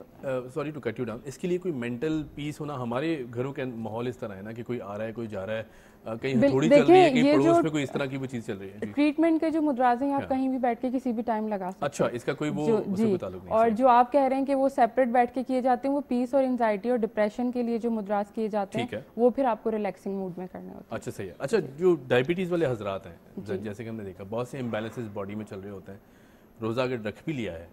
sorry to cut you down, اس کے لیے کوئی مینٹل پیس ہونا, ہمارے گھروں کے ماحول اس طرح ہے نا کہ کوئی آ رہا ہے, کوئی جا رہا ہے, کہیں تھوڑی چل رہی ہے, کہیں پڑوس میں کوئی اس طرح کی وہ چیز چل رہی ہے. ٹریٹمنٹ کے جو مدراز ہیں آپ کہیں بھی بیٹھ کے کسی بھی ٹائم لگا سکتے ہیں. اچھا, اس کا کوئی وہ تعلق نہیں. اور جو آپ کہہ رہے ہیں کہ وہ سیپریٹ بیٹھ کے کیے جاتے ہیں, وہ پیس اور انزائٹی اور ڈپریشن کے لیے جو مدراز کیے جاتے ہیں وہ پھر آپ کو ریلیکسنگ موڈ میں کرنے ہوتے ہیں. اچھا صحیح ہے. اچھا, جو ڈائبٹیز والے حضرات ہیں, جیسے کہ ہم نے دیکھا بہت سے امبیلنسز باڈی میں چل رہے ہوتے ہیں, روزہ اگر رکھ بھی لیا ہے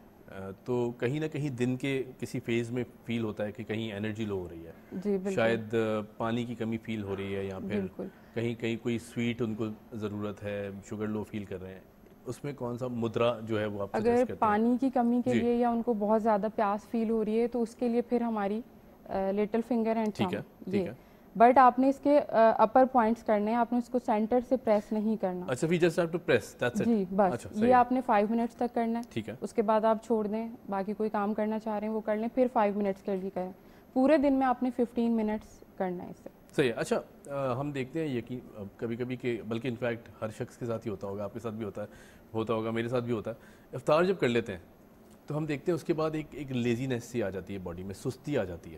تو کہیں نہ کہیں دن کے کسی فیز میں فیل ہوتا ہے کہ کہیں انرجی لو ہو رہی ہے, شاید پانی کی کمی فیل ہو رہی ہے, یا پھر کہیں کوئی سویٹ ان کو ضرورت ہے, شوگر لو فیل کر رہے ہیں, اس میں کون سا مدرا جو ہے وہ آپ اگر پانی کی کمی کے لیے یا ان کو بہت زیادہ پیاس فیل ہو رہی ہے تو اس کے لیے پھر ہماری لٹل فنگر اینڈ تھم, یہ بٹ آپ نے اس کے اپر پوائنٹس کرنے ہیں, آپ نے اس کو سینٹر سے پریس نہیں کرنا. اچھا, we just have to press, that's it. جی بس, یہ آپ نے 5 منٹس تک کرنا ہے, اس کے بعد آپ چھوڑ دیں, باقی کوئی کام کرنا چاہ رہے ہیں وہ کر لیں, پھر 5 منٹس کے لیے کریں. پورے دن میں آپ نے 15 منٹس کرنا ہے اس سے. صحیح ہے. اچھا, ہم دیکھتے ہیں یہ کہ کبھی کبھی کہ بلکہ انفیکٹ ہر شخص کے ساتھ ہی ہوتا ہوگا, آپ کے ساتھ بھی ہوتا ہوگا, میرے ساتھ بھی ہوتا ہے, افطار جب کر لیتے ہیں تو ہم دیکھتے ہیں اس کے بعد ایک لیزینس سی آ جاتی ہے باڈی میں, سستی آ جاتی ہے,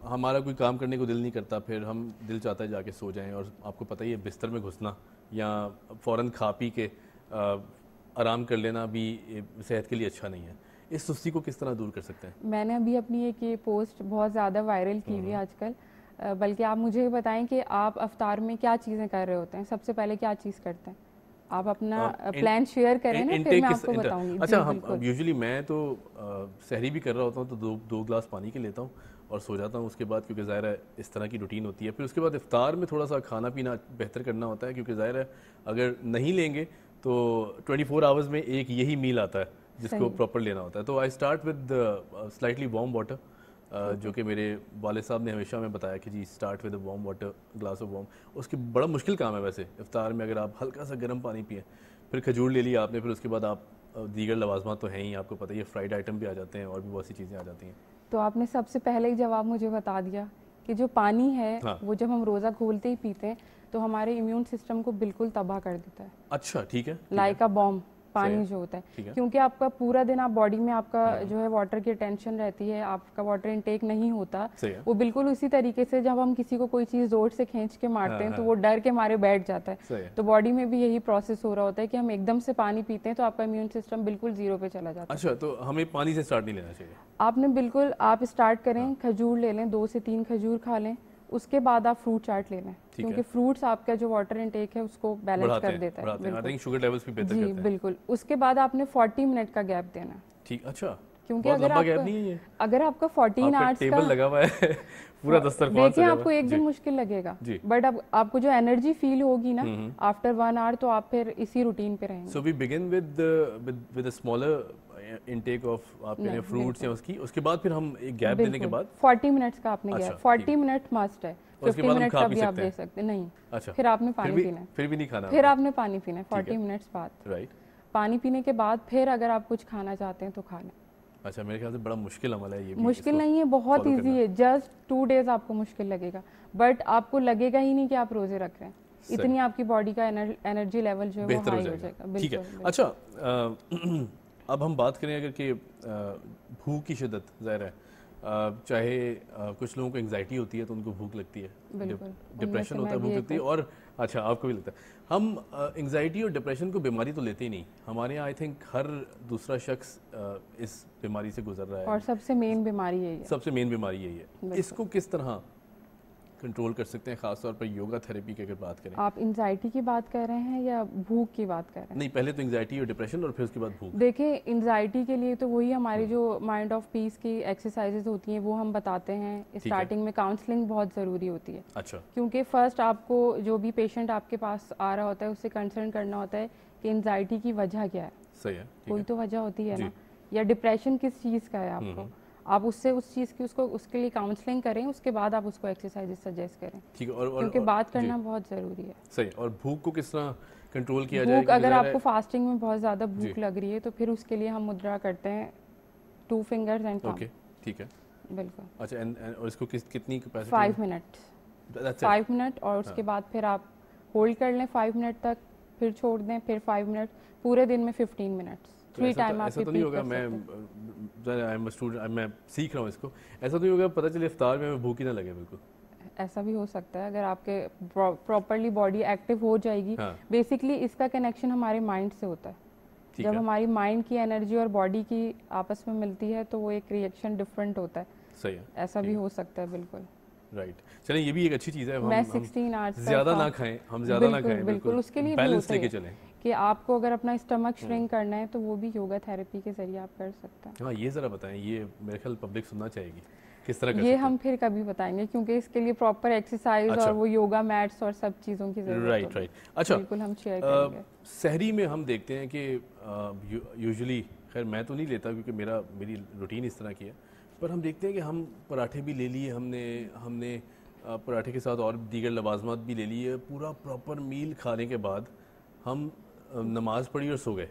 ہمارا کوئی کام کرنے کو دل نہیں کرتا, پھر ہم دل چاہتا ہے جا کے سو جائیں, اور آپ کو پتہ ہی ہے بستر میں گھسنا یا فوراً کھا پی کے آرام کر لینا بھی صحت کے لیے اچھا نہیں ہے. اس سستی کو کس طرح دور کر سکتے ہیں؟ میں نے ابھی اپنی ایک یہ پوسٹ بہت زیادہ وائرل کی ہوئی ہے آج کل, بلکہ آپ مجھے بتائیں کہ آپ افطار میں کیا چیزیں کر رہے ہوتے ہیں, سب سے پہلے کیا چیز کرتے ہیں, آپ اپنا پلان شیئر کریں نا, پھر میں آپ کو بتاؤں گی. اچھا, یوزلی میں تو سحری بھی کر رہا ہوتا ہوں تو 2 گلاس پانی کے لیتا ہوں اور سو جاتا ہوں اس کے بعد, کیونکہ ظاہر ہے اس طرح کی روٹین ہوتی ہے. پھر اس کے بعد افطار میں تھوڑا سا کھانا پینا بہتر کرنا ہوتا ہے, کیونکہ ظاہر ہے اگر نہیں لیں گے تو 24 آورز میں ایک یہی میل آتا ہے جس کو پراپر لینا ہوتا ہے. تو I start with slightly warm water, جو کہ میرے والد صاحب نے ہمیشہ ہمیں بتایا کہ جی start with warm water, glass of warm. اس کی بڑا مشکل کام ہے ویسے افطار میں, اگر آپ ہلکا سا گرم پانی پئیں, پھر کھجور لے لیا آپ نے, پھر اس کے بعد آپ دیگر لوازمات تو ہیں ہی, آپ کو پتہ ہے فرائیڈ آئٹم بھی آ جاتے ہیں اور بھی بہت سی چیزیں آ جاتی ہیں. تو آپ نے سب سے پہلے ہی جواب مجھے بتا دیا کہ جو پانی ہے وہ جب ہم روزہ کھولتے ہی پیتے ہیں تو ہمارے امیون سسٹم کو بالکل تباہ کر دیتا ہے. اچھا ٹھیک ہے, لائک اے بوم پانی جو ہوتا ہے, کیونکہ آپ کا پورا دن آپ باڈی میں آپ کا جو ہے واٹر کی ٹینشن رہتی ہے, آپ کا واٹر انٹیک نہیں ہوتا, وہ بالکل اسی طریقے سے جب ہم کسی کو کوئی چیز زور سے کھینچ کے مارتے ہیں تو وہ ڈر کے مارے بیٹھ جاتا ہے. تو باڈی میں بھی یہی پروسیس ہو رہا ہوتا ہے کہ ہم ایک دم سے پانی پیتے ہیں تو آپ کا امیون سسٹم بالکل 0 پہ چلا جاتا ہے. اچھا, تو ہمیں پانی سے اسٹارٹ نہیں لینا چاہیے. آپ نے بالکل, آپ اسٹارٹ کریں, کھجور لے لیں, 2 سے 3 کھجور کھا لیں, اس کے بعد آپ فروٹ چاٹ لے لیں, کیونکہ فروٹس آپ کا جو واٹر انٹیک ہے اس کو بیلنس کر دیتا ہے. شوگر لیولز بھی بہتر کرتے ہیں. جی بالکل. اس کے بعد آپ نے 40 منٹ کا گیپ دینا ہے. ٹھیک, اچھا کیونکہ اگر آپ کا 14 آورس ٹیبل لگا ہوا ہے پورا دسترخوان دیکھیں آپ کو ایک دن مشکل لگے گا, بٹ اب آپ کو جو انرجی فیل ہوگی نا آفٹر 1 آور, تو آپ پھر اسی روٹین پہ رہیں گے. So we begin with a smaller intake of آپ کے فروٹس یا اس کے بعد پھر ہم ایک گیپ دینے کے بعد 40 منٹس کا آپ نے گیپ, 40 منٹ مسٹ ہے, 50 منٹ کا بھی آپ دے سکتے نہیں. پھر آپ نے پانی پینا ہے, پھر بھی نہیں کھانا, پھر آپ نے پانی پینا ہے 40 منٹس بعد. رائٹ, پانی پینے کے بعد پھر اگر آپ کچھ کھانا چاہتے ہیں تو کھا لیں. اچھا, میرے خیال سے بڑا مشکل عمل ہے یہ. مشکل نہیں ہے, بہت ایزی ہے, جسٹ 2 days آپ کو مشکل لگے گا, بٹ آپ کو لگے گا ہی نہیں کہ آپ روزے رکھ رہے ہیں, اتنی آپ کی باڈی کا انرجی لیول جو ہے وہ ہائی ہو جائے گا. ٹھیک ہے. اچھا, اب ہم بات کریں اگر کہ بھوک کی شدت, ظاہر ہے چاہے کچھ لوگوں کو انگزائٹی ہوتی ہے تو ان کو بھوک لگتی ہے, ڈپریشن ہوتا ہے بھوک لگتی ہے, اور اچھا آپ کو بھی لگتا ہے. ہم انگزائٹی اور ڈپریشن کو بیماری تو لیتے ہی نہیں, ہمارے یہاں آئی تھنک ہر دوسرا شخص اس بیماری سے گزر رہا ہے, اور سب سے مین بیماری یہی ہے. سب سے مین بیماری یہی ہے. اس کو کس طرح کنٹرول کر سکتے ہیں, خاص طور پر یوگا تھیراپی کی اگر بات کریں؟ آپ انزائٹی کی بات کر رہے ہیں یا بھوک کی بات کر رہے ہیں؟ نہیں, پہلے تو انزائٹی اور ڈپریشن اور پھر اس کے بعد بھوک. دیکھیں, انزائٹی کے لیے تو وہی ہماری جو مائنڈ آف پیس کی ایکسرسائزز ہوتی ہیں وہ ہم بتاتے ہیں. اسٹارٹنگ میں کاؤنسلنگ بہت ضروری ہوتی ہے. اچھا, کیونکہ فرسٹ آپ کو جو بھی پیشنٹ آپ کے پاس آ رہا ہوتا ہے اس سے کنسرن کرنا ہوتا ہے کہ انزائٹی کی وجہ کیا ہے. صحیح ہے, کوئی تو وجہ ہوتی ہے نا, یا ڈپریشن کس چیز کا ہے آپ کو, آپ اس چیز کی اس کے لیے کاؤنسلنگ کریں, اس کے بعد آپ اس کو ایکسرسائزز سجیسٹ کریں, کیونکہ بات کرنا بہت ضروری ہے. صحیح. اور بھوک کو کس طرح کنٹرول کیا جائے؟ بھوک اگر آپ کو فاسٹنگ میں بہت زیادہ بھوک لگ رہی ہے تو پھر اس کے لیے ہم مدرا کرتے ہیں 2 fingers اینڈ palm. ٹھیک ہے, بالکل. اچھا, اور اس کو کتنی کیپیسٹی؟ 5 منٹ, 5 منٹ, اور اس کے بعد پھر آپ ہولڈ کر لیں 5 منٹ تک, پھر چھوڑ دیں, پھر 5 منٹ, پورے دن میں 15 منٹس. ایسا تو نہیں ہوگا, میں سیکھ رہا ہوں اس کو, ایسا تو نہیں ہوگا پتہ چلے افطار میں بھوک ہی نہ لگے بالکل؟ ایسا بھی ہو سکتا ہے اگر آپ کے پراپرلی باڈی ایکٹیو ہو جائے گی. بیسکلی اس کا کنیکشن ہمارے مائنڈ سے ہوتا ہے. جب ہماری مائنڈ کی انرجی اور باڈی کی آپس میں ملتی ہے تو وہ ایک ریئیکشن ڈفرینٹ ہوتا ہے. صحیح ہے, ایسا بھی ہو سکتا ہے بالکل. رائٹ, چلیں یہ بھی ایک اچھی چیز ہے. میں 16 آورس زیادہ نہ کھائیں, ہم زیادہ نہ کھائیں, بالکل. اس کے لیے بیلنس لے کے چلیں کہ آپ کو اگر اپنا اسٹمک شرنک کرنا ہے تو وہ بھی یوگا تھیراپی کے ذریعے آپ کر سکتے ہیں. ہاں, یہ ذرا بتائیں, یہ میرے خیال پبلک سننا چاہے گی کس طرح کر یہ ہم پھر کبھی بتائیں گے, کیونکہ اس کے لیے پراپر ایکسرسائز اور وہ یوگا میٹس اور سب چیزوں کی ضرورت ہے. رائٹ. اچھا, بالکل ہم شیئر کریں گے. سحری میں ہم دیکھتے ہیں کہ یوزلی, خیر میں تو نہیں لیتا کیونکہ میری روٹین اس طرح کی ہے, پر ہم دیکھتے ہیں کہ ہم پراٹھے بھی لے لیے, ہم نے پراٹھے کے ساتھ اور دیگر لوازمات بھی لے لیے, پورا پراپر میل کھانے کے بعد ہم نماز پڑھی اور سو گئے,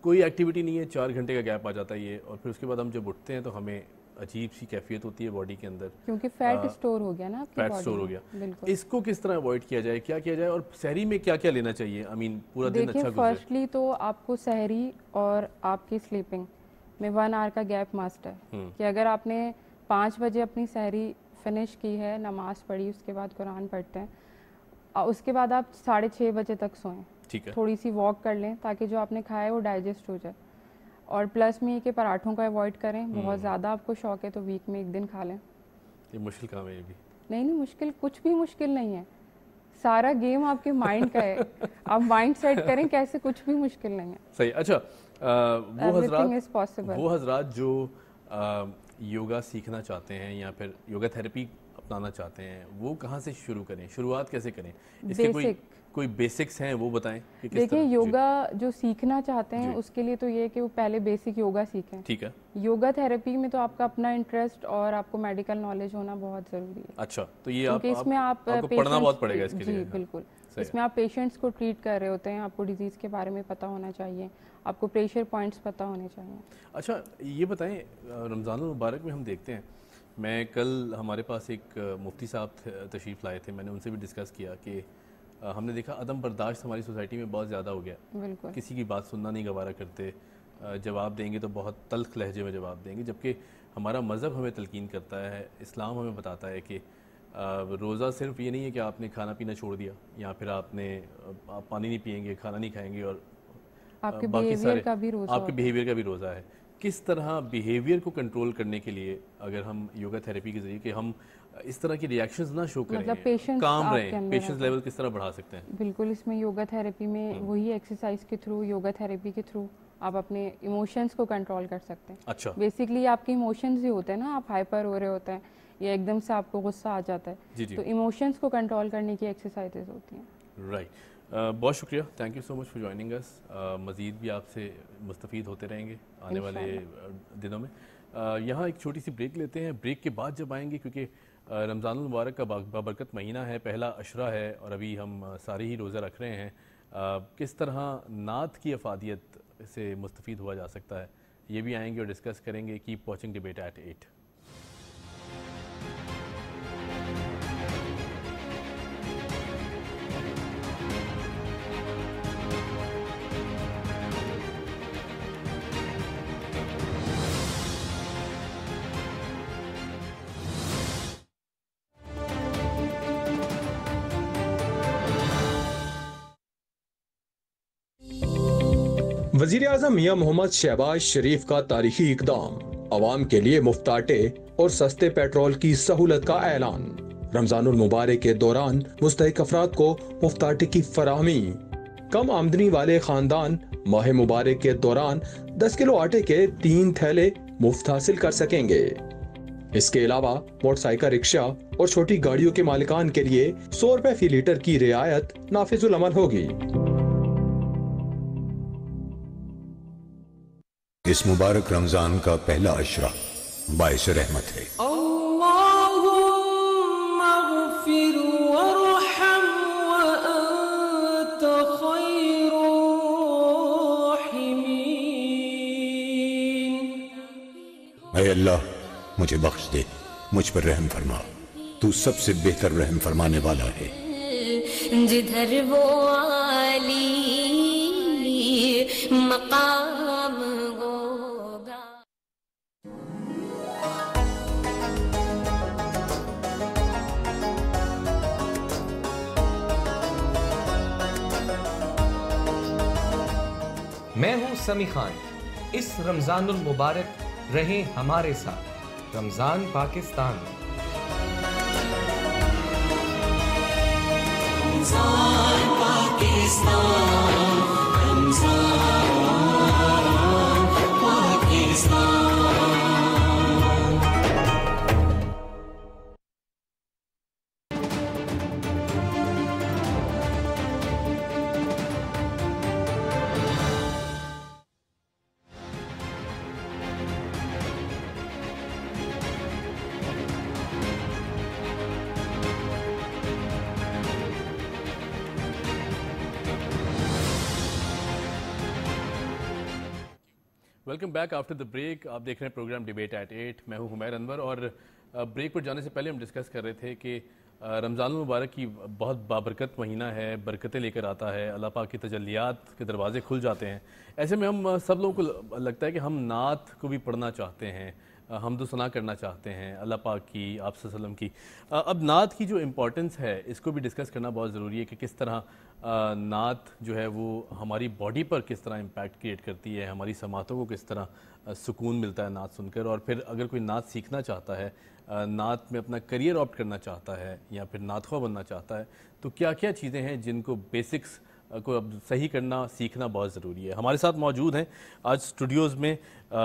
کوئی ایکٹیویٹی نہیں ہے, 4 گھنٹے کا گیپ آ جاتا ہے یہ, اور پھر اس کے بعد ہم جب اٹھتے ہیں تو ہمیں عجیب سی کیفیت ہوتی ہے باڈی کے اندر, کیونکہ فیٹ اسٹور ہو گیا نا, فیٹ اسٹور ہو گیا. اس کو کس طرح اوائڈ کیا جائے, کیا کیا جائے, اور سحری میں کیا کیا لینا چاہیے؟ پورا دن اچھا گزرے. فرسٹلی تو آپ کو سحری اور آپ کی سلیپنگ میں 1 آور کا گیپ مسٹ ہے, کہ اگر آپ نے 5 بجے اپنی سحری فنش کی ہے, نماز پڑھی, اس کے بعد قرآن پڑھتے ہیں, اس کے بعد آپ 6:30 بجے تک سوئیں, تھوڑی سی واک کر لیں تاکہ جو آپ نے کھایا ہے وہ ڈائجسٹ ہو جائے. اور پلس میں یہ کہ پراٹھوں کو اوائڈ کریں, بہت زیادہ آپ کو شوق ہے تو ویک میں 1 دن کھا لیں. یہ مشکل کام ہے یہ بھی؟ نہیں, مشکل کچھ بھی مشکل نہیں ہے, سارا گیم آپ کے مائنڈ کا ہے, آپ مائنڈ سیٹ کریں کیسے, کچھ بھی مشکل نہیں ہے. صحیح. اچھا, وہ حضرات جو یوگا سیکھنا چاہتے ہیں یا پھر یوگا تھیراپی اپنانا چاہتے ہیں, وہ کہاں سے شروع کریں, شروعات کیسے کریں, اس کے کوئی بیسکس ہیں وہ بتائیں. دیکھیں, یوگا جو سیکھنا چاہتے ہیں اس کے لیے تو یہ کہ وہ پہلے بیسک یوگا سیکھیں. ٹھیک ہے. یوگا تھیراپی میں تو آپ کا اپنا انٹرسٹ اور آپ کو میڈیکل نالج ہونا بہت ضروری ہے. اچھا, تو یہ اس میں آپ پڑھنا بہت پڑے گا اس کے لیے. جی بالکل. اس میں آپ پیشنٹس کو ٹریٹ کر رہے ہوتے ہیں, آپ کو ڈیزیز کے بارے میں پتہ ہونا چاہیے, آپ کو پریشر پوائنٹس پتہ ہونے چاہیے. اچھا, یہ بتائیں, رمضان المبارک میں ہم دیکھتے ہیں, میں کل ہمارے پاس ایک مفتی صاحب تشریف لائے تھے, میں نے ان سے بھی ڈسکس کیا کہ ہم نے دیکھا عدم برداشت ہماری سوسائٹی میں بہت زیادہ ہو گیا. بالکل. کسی کی بات سننا نہیں گوارا کرتے, جواب دیں گے تو بہت تلخ لہجے میں جواب دیں گے, جبکہ ہمارا مذہب ہمیں تلقین کرتا ہے, اسلام ہمیں بتاتا ہے کہ روزہ صرف یہ نہیں ہے کہ آپ نے کھانا پینا چھوڑ دیا یا پھر آپ پانی نہیں پئیں گے, کھانا نہیں کھائیں گے, اور باقی سارے آپ کے بیہیویئر کا بھی روزہ ہے. کس طرح بیہیویئر کو کنٹرول کرنے کے لیے اگر ہم یوگا تھیراپی کے ذریعے کہ ہم اس طرح کی ریئیکشنز نہ شو کریں, کام رہیں, پیشنس لیول کس طرح بڑھا سکتے ہیں؟ بالکل, اس میں یوگا تھیراپی میں وہی ایکسرسائز کے تھرو, یوگا تھیراپی کے تھرو آپ اپنے ایموشنز کو کنٹرول کر سکتے ہیں. اچھا, بیسکلی آپ کے ایموشنز ہی ہوتے ہیں نا, آپ ہائپر ہو رہے ہوتے ہیں یا ایک دم سے آپ کو غصہ آ جاتا ہے, تو ایموشنز کو کنٹرول کرنے کی ایکسرسائزز ہوتی ہیں. رائٹ, بہت شکریہ, thank you so much for joining us. مزید بھی آپ سے مستفید ہوتے رہیں گے آنے والے دنوں میں. یہاں ایک چھوٹی سی بریک لیتے ہیں. بریک کے بعد جب آئیں گے, کیونکہ رمضان المبارک کا بابرکت مہینہ ہے, پہلا عشرہ ہے اور ابھی ہم سارے ہی روزہ رکھ رہے ہیں, کس طرح نعت کی افادیت سے مستفید ہوا جا سکتا ہے, یہ بھی آئیں گے اور ڈسکس کریں گے. Keep watching debate at 8. وزیر اعظم میاں محمد شہباز شریف کا تاریخی اقدام, عوام کے لیے مفت آٹے اور سستے پیٹرول کی سہولت کا اعلان. رمضان المبارک کے دوران مستحق افراد کو مفت آٹے کی فراہمی. کم آمدنی والے خاندان ماہ مبارک کے دوران 10 کلو آٹے کے 3 تھیلے مفت حاصل کر سکیں گے. اس کے علاوہ موٹر سائیکل رکشہ اور چھوٹی گاڑیوں کے مالکان کے لیے 100 روپے فی لیٹر کی رعایت نافذ العمل ہوگی. اس مبارک رمضان کا پہلا عشرہ باعث رحمت ہے. اللہم اغفر وارحم وانت خیر الراحمین. اے اللہ مجھے بخش دے, مجھ پر رحم فرما, تو سب سے بہتر رحم فرمانے والا ہے. جدھر وہ عالی مقام ہوگا. میں ہوں سمی خان. اس رمضان المبارک رہیں ہمارے ساتھ. Ramzan Pakistan. Ramzan Pakistan, Ramzan Pakistan. Welcome back after the break. آپ دیکھ رہے ہیں پروگرام ڈیبیٹ ایٹ 8. میں ہوں حمیر انور, اور بریک پر جانے سے پہلے ہم ڈسکس کر رہے تھے کہ رمضان المبارک کی بہت بابرکت مہینہ ہے, برکتیں لے کر آتا ہے, اللہ پاک کی تجلیات کے دروازے کھل جاتے ہیں. ایسے میں ہم سب لوگوں کو لگتا ہے کہ ہم نعت کو بھی پڑھنا چاہتے ہیں, حمد و ثنا کرنا چاہتے ہیں اللہ پاک کی, آپ صلی اللہ علیہ وسلم کی. اب نعت کی جو امپورٹنس ہے اس کو بھی ڈسکس کرنا بہت ضروری ہے کہ کس طرح نعت جو ہے وہ ہماری باڈی پر کس طرح امپیکٹ کریٹ کرتی ہے, ہماری سماعتوں کو کس طرح سکون ملتا ہے نعت سن کر. اور پھر اگر کوئی نعت سیکھنا چاہتا ہے, نعت میں اپنا کریئر آپٹ کرنا چاہتا ہے یا پھر نعت خواہ بننا چاہتا ہے, تو کیا کیا چیزیں ہیں جن کو بیسکس کو اب صحیح کرنا سیکھنا بہت ضروری ہے. ہمارے ساتھ موجود ہیں آج اسٹوڈیوز میں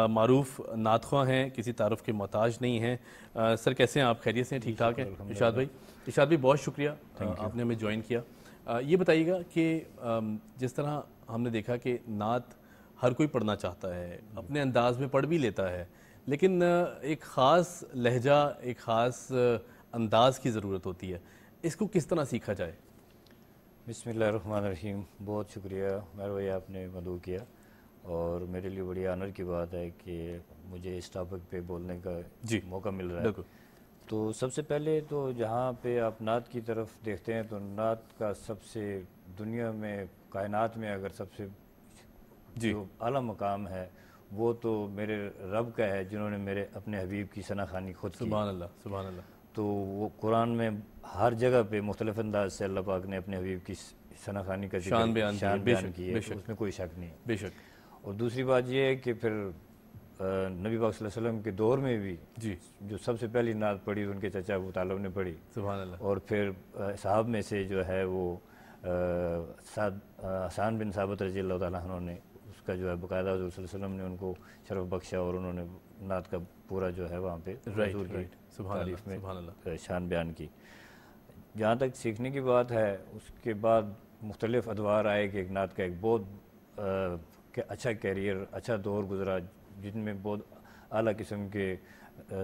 معروف نعت خواہ ہیں, کسی تعارف کے محتاج نہیں ہیں. سر کیسے ہیں آپ, خیریت سے ہیں, ٹھیک ٹھاک ہیں؟ ارشاد بھائی, ارشاد بھائی بہت شکریہ آپ نے ہمیں جوائن کیا. یہ بتائیے گا کہ جس طرح ہم نے دیکھا کہ نعت ہر کوئی پڑھنا چاہتا ہے, اپنے انداز میں پڑھ بھی لیتا ہے, لیکن ایک خاص لہجہ, ایک خاص انداز کی ضرورت ہوتی ہے. اس کو کس طرح سیکھا جائے؟ بسم اللہ الرحمن الرحیم. بہت شکریہ میر بھائی, آپ نے مدعو کیا, اور میرے لیے بڑی آنر کی بات ہے کہ مجھے اس ٹاپک پہ بولنے کا موقع مل رہا ہے. تو سب سے پہلے تو جہاں پہ آپ نعت کی طرف دیکھتے ہیں تو نعت کا سب سے دنیا میں, کائنات میں اگر سب سے جو اعلیٰ مقام ہے وہ تو میرے رب کا ہے, جنہوں نے میرے اپنے حبیب کی ثنا خوانی خود کی. سبحان اللہ, سبحان اللہ. تو وہ قرآن میں ہر جگہ پہ مختلف انداز سے اللہ پاک نے اپنے حبیب کی ثنا خوانی کا شان بیان کی ہے, اس میں کوئی شک نہیں. بے شک. اور دوسری بات یہ ہے کہ پھر نبی پاک صلی اللہ علیہ وسلم کے دور میں بھی جو سب سے پہلی نعت پڑھی ان کے چچا ابو طالب نے پڑھی. سبحان اللہ. اور پھر صحاب میں سے جو ہے وہ حسان بن ثابت رضی اللہ تعالیٰ عنہ نے کا جو ہے باقاعدہ حضور صلی اللہ علیہ وسلم نے ان کو شرف بخشا اور انہوں نے نعت کا پورا جو ہے وہاں پہ حضور کی تعریف میں شان بیان کی. جہاں تک سیکھنے کی بات ہے اس کے بعد مختلف ادوار آئے کہ ایک نعت کا ایک بہت اچھا کیریئر اچھا دور گزرا جن میں بہت اعلیٰ قسم کے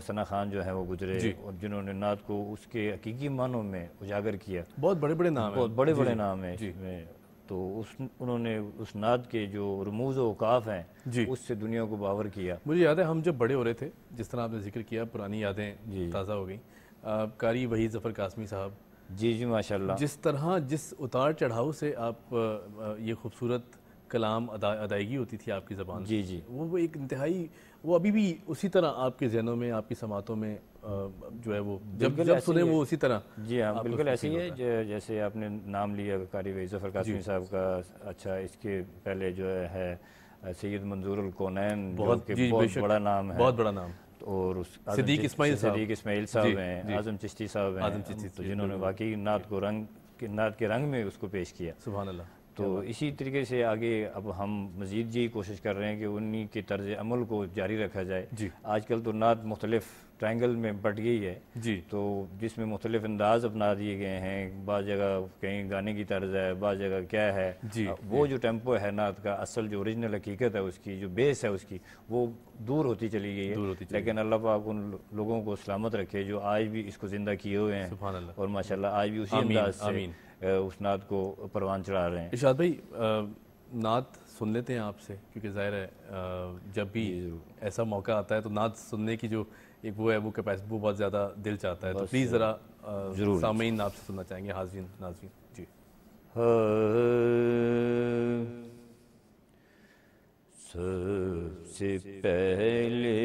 ثنا خان جو ہیں وہ گزرے اور جنہوں نے نعت کو اس کے حقیقی معنوں میں اجاگر کیا. بہت بڑے بڑے نام ہیں, بہت بڑے بڑے نام ہیں اس میں. تو انہوں نے اس نعت کے جو رموز و اوقاف ہیں اس سے دنیا کو باور کیا. مجھے یاد ہے ہم جب بڑے ہو رہے تھے, جس طرح آپ نے ذکر کیا, پرانی یادیں تازہ ہو گئیں. قاری وحید ظفر قاسمی صاحب, جی ماشاءاللہ, جس طرح جس اتار چڑھاؤ سے آپ یہ خوبصورت کلام ادائیگی ہوتی تھی آپ کی زبان, جی وہ ایک انتہائی, وہ ابھی بھی اسی طرح آپ کے ذہنوں میں, آپ کی سماعتوں میں جو ہے وہ جب سنیں وہ اسی طرح. جی ہاں, بالکل ایسے ہی ہے جیسے آپ نے نام لیا قاری وحید ظفر قاسمی صاحب کا. اچھا, اس کے پہلے جو ہے سید منظور الکونین, بہت بڑا نام ہے, بہت بڑا نام. اور صدیق اسماعیل صاحب ہیں, اعظم چشتی صاحب ہیں, جنہوں نے واقعی نعت کے رنگ میں اس کو پیش کیا. سبحان اللہ. تو اسی طریقے سے آگے اب ہم مزید جی کوشش کر رہے ہیں کہ انہی کے طرز عمل کو جاری رکھا جائے. آج کل تو نعت مختلف ٹرائنگل میں بٹ گئی ہے, تو جس میں مختلف انداز اپنا دیے گئے ہیں. بعض جگہ کہیں گانے کی طرز ہے, بعض جگہ کیا ہے. وہ جو ٹیمپو ہے نعت کا, اصل جو اوریجنل حقیقت ہے اس کی, جو بیس ہے اس کی, وہ دور ہوتی چلی گئی ہے. لیکن اللہ پاک ان لوگوں کو سلامت رکھے جو آج بھی اس کو زندہ کیے ہوئے ہیں اور ماشاءاللہ آج بھی اسی انداز سے اس نعت کو پروان چڑھا رہے ہیں. ارشاد بھائی, نعت سن لیتے ہیں آپ سے, کیونکہ ظاہر ہے جب بھی ایسا موقع آتا ہے تو نعت سننے کی جو ایک وہ ہے وہ کیپیسٹی وہ بہت زیادہ دل چاہتا ہے. تو پلیز ذرا سامعین آپ سے سننا چاہیں گے, حاضرین ناظرین. جی. سب سے پہلے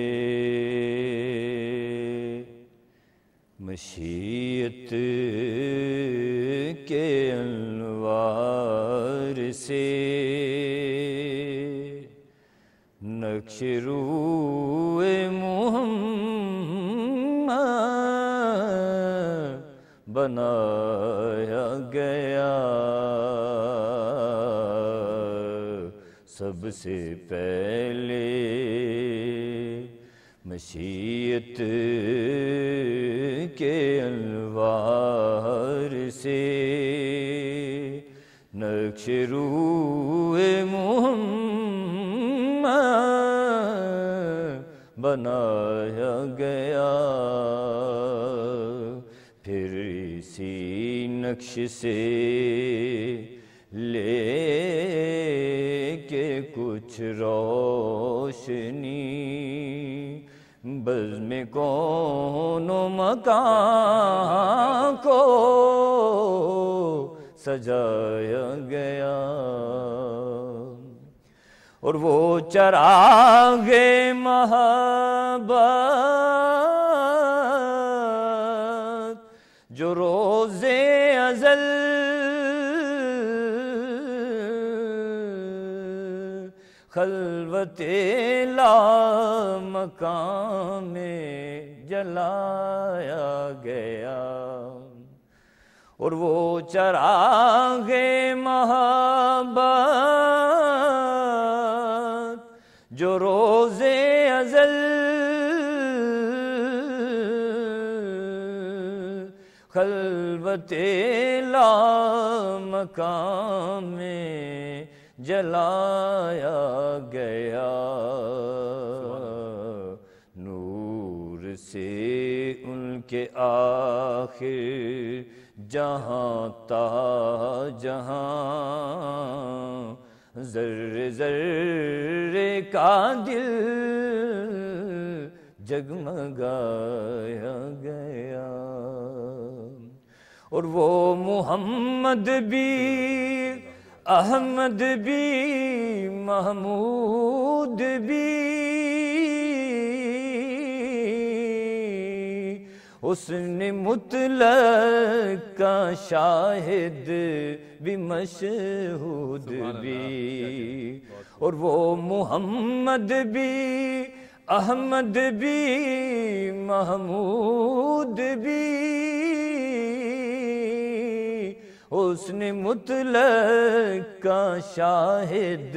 مشیت کے انوار سے نقش روح محمد بنایا گیا. سب سے پہلے مشیت کے انوار سے نقش روح محمد بنایا گیا. پھر اسی نقش سے لے کے کچھ روشنی بزم کون و مکان کو سجایا گیا. اور وہ چراغ محبت جو روز ازل خلوت لامکان میں جلایا گیا. اور وہ چراغ محبت جو روز ازل خلوت لامکان میں جلایا گیا. نور سے ان کے آخر جہاں تا جہاں ذرے ذرے کا دل جگمگایا گیا. اور وہ محمد بھی احمد بھی محمود بھی حسن مطلق کا شاہد بھی مشہود بھی. اور وہ محمد بھی احمد بھی محمود بھی حسن مطلق کا شاہد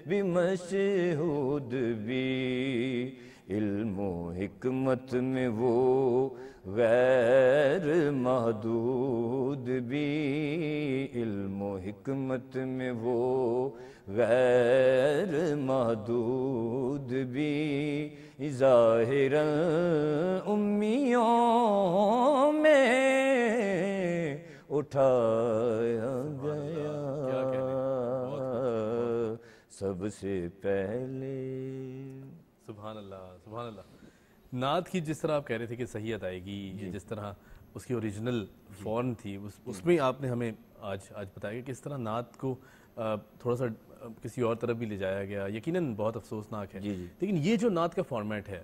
بھی مشہود بھی، علم و حکمت میں وہ غیر محدود بھی، علم و حکمت میں وہ غیر محدود بھی، ظاہراً امیوں میں اٹھایا گیا سب سے پہلے۔ سبحان اللہ سبحان اللہ۔ نعت کی جس طرح آپ کہہ رہے تھے کہ صحیح ادائیگی، جس طرح اس کی اوریجنل فارم تھی، اس میں آپ نے ہمیں آج بتایا کہ کس طرح نعت کو تھوڑا سا کسی اور طرف بھی لے جایا گیا، یقیناً بہت افسوسناک ہے۔ لیکن یہ جو نعت کا فارمیٹ ہے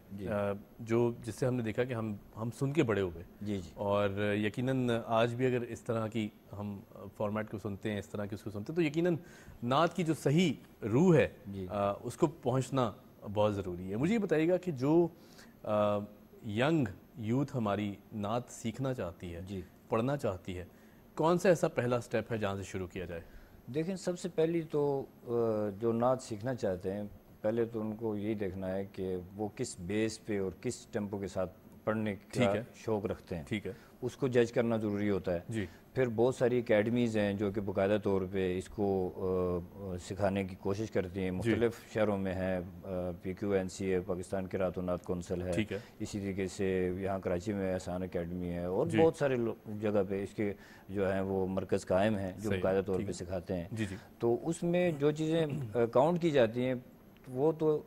جو جس سے ہم نے دیکھا کہ ہم سن کے بڑے ہوئے، اور یقیناً آج بھی اگر اس طرح کی ہم فارمیٹ کو سنتے ہیں، اس طرح کی اس کو سنتے ہیں، تو یقیناً نعت کی جو صحیح روح ہے اس کو پہنچنا بہت ضروری ہے۔ مجھے یہ بتائیے گا کہ جو ینگ یوتھ ہماری نعت سیکھنا چاہتی ہے، پڑھنا چاہتی ہے، کون سا ایسا پہلا سٹیپ ہے جہاں سے شروع کیا جائے؟ دیکھیں، سب سے پہلی تو جو نعت سیکھنا چاہتے ہیں، پہلے تو ان کو یہی دیکھنا ہے کہ وہ کس بیس پہ اور کس ٹیمپو کے ساتھ پڑھنے کا شوق رکھتے ہیں، ٹھیک ہے، اس کو جج کرنا ضروری ہوتا ہے۔ پھر بہت ساری اکیڈمیز ہیں جو کہ باقاعدہ طور پہ اس کو سکھانے کی کوشش کرتی ہیں، مختلف شہروں میں ہیں، PQNC ہے، پاکستان قرأت و نعت کونسل ہے، اسی طریقے سے یہاں کراچی میں احسان اکیڈمی ہے، اور بہت سارے جگہ پہ اس کے جو ہیں وہ مرکز قائم ہیں جو باقاعدہ طور پہ سکھاتے ہیں۔ تو اس میں جو چیزیں کاؤنٹ کی جاتی ہیں وہ تو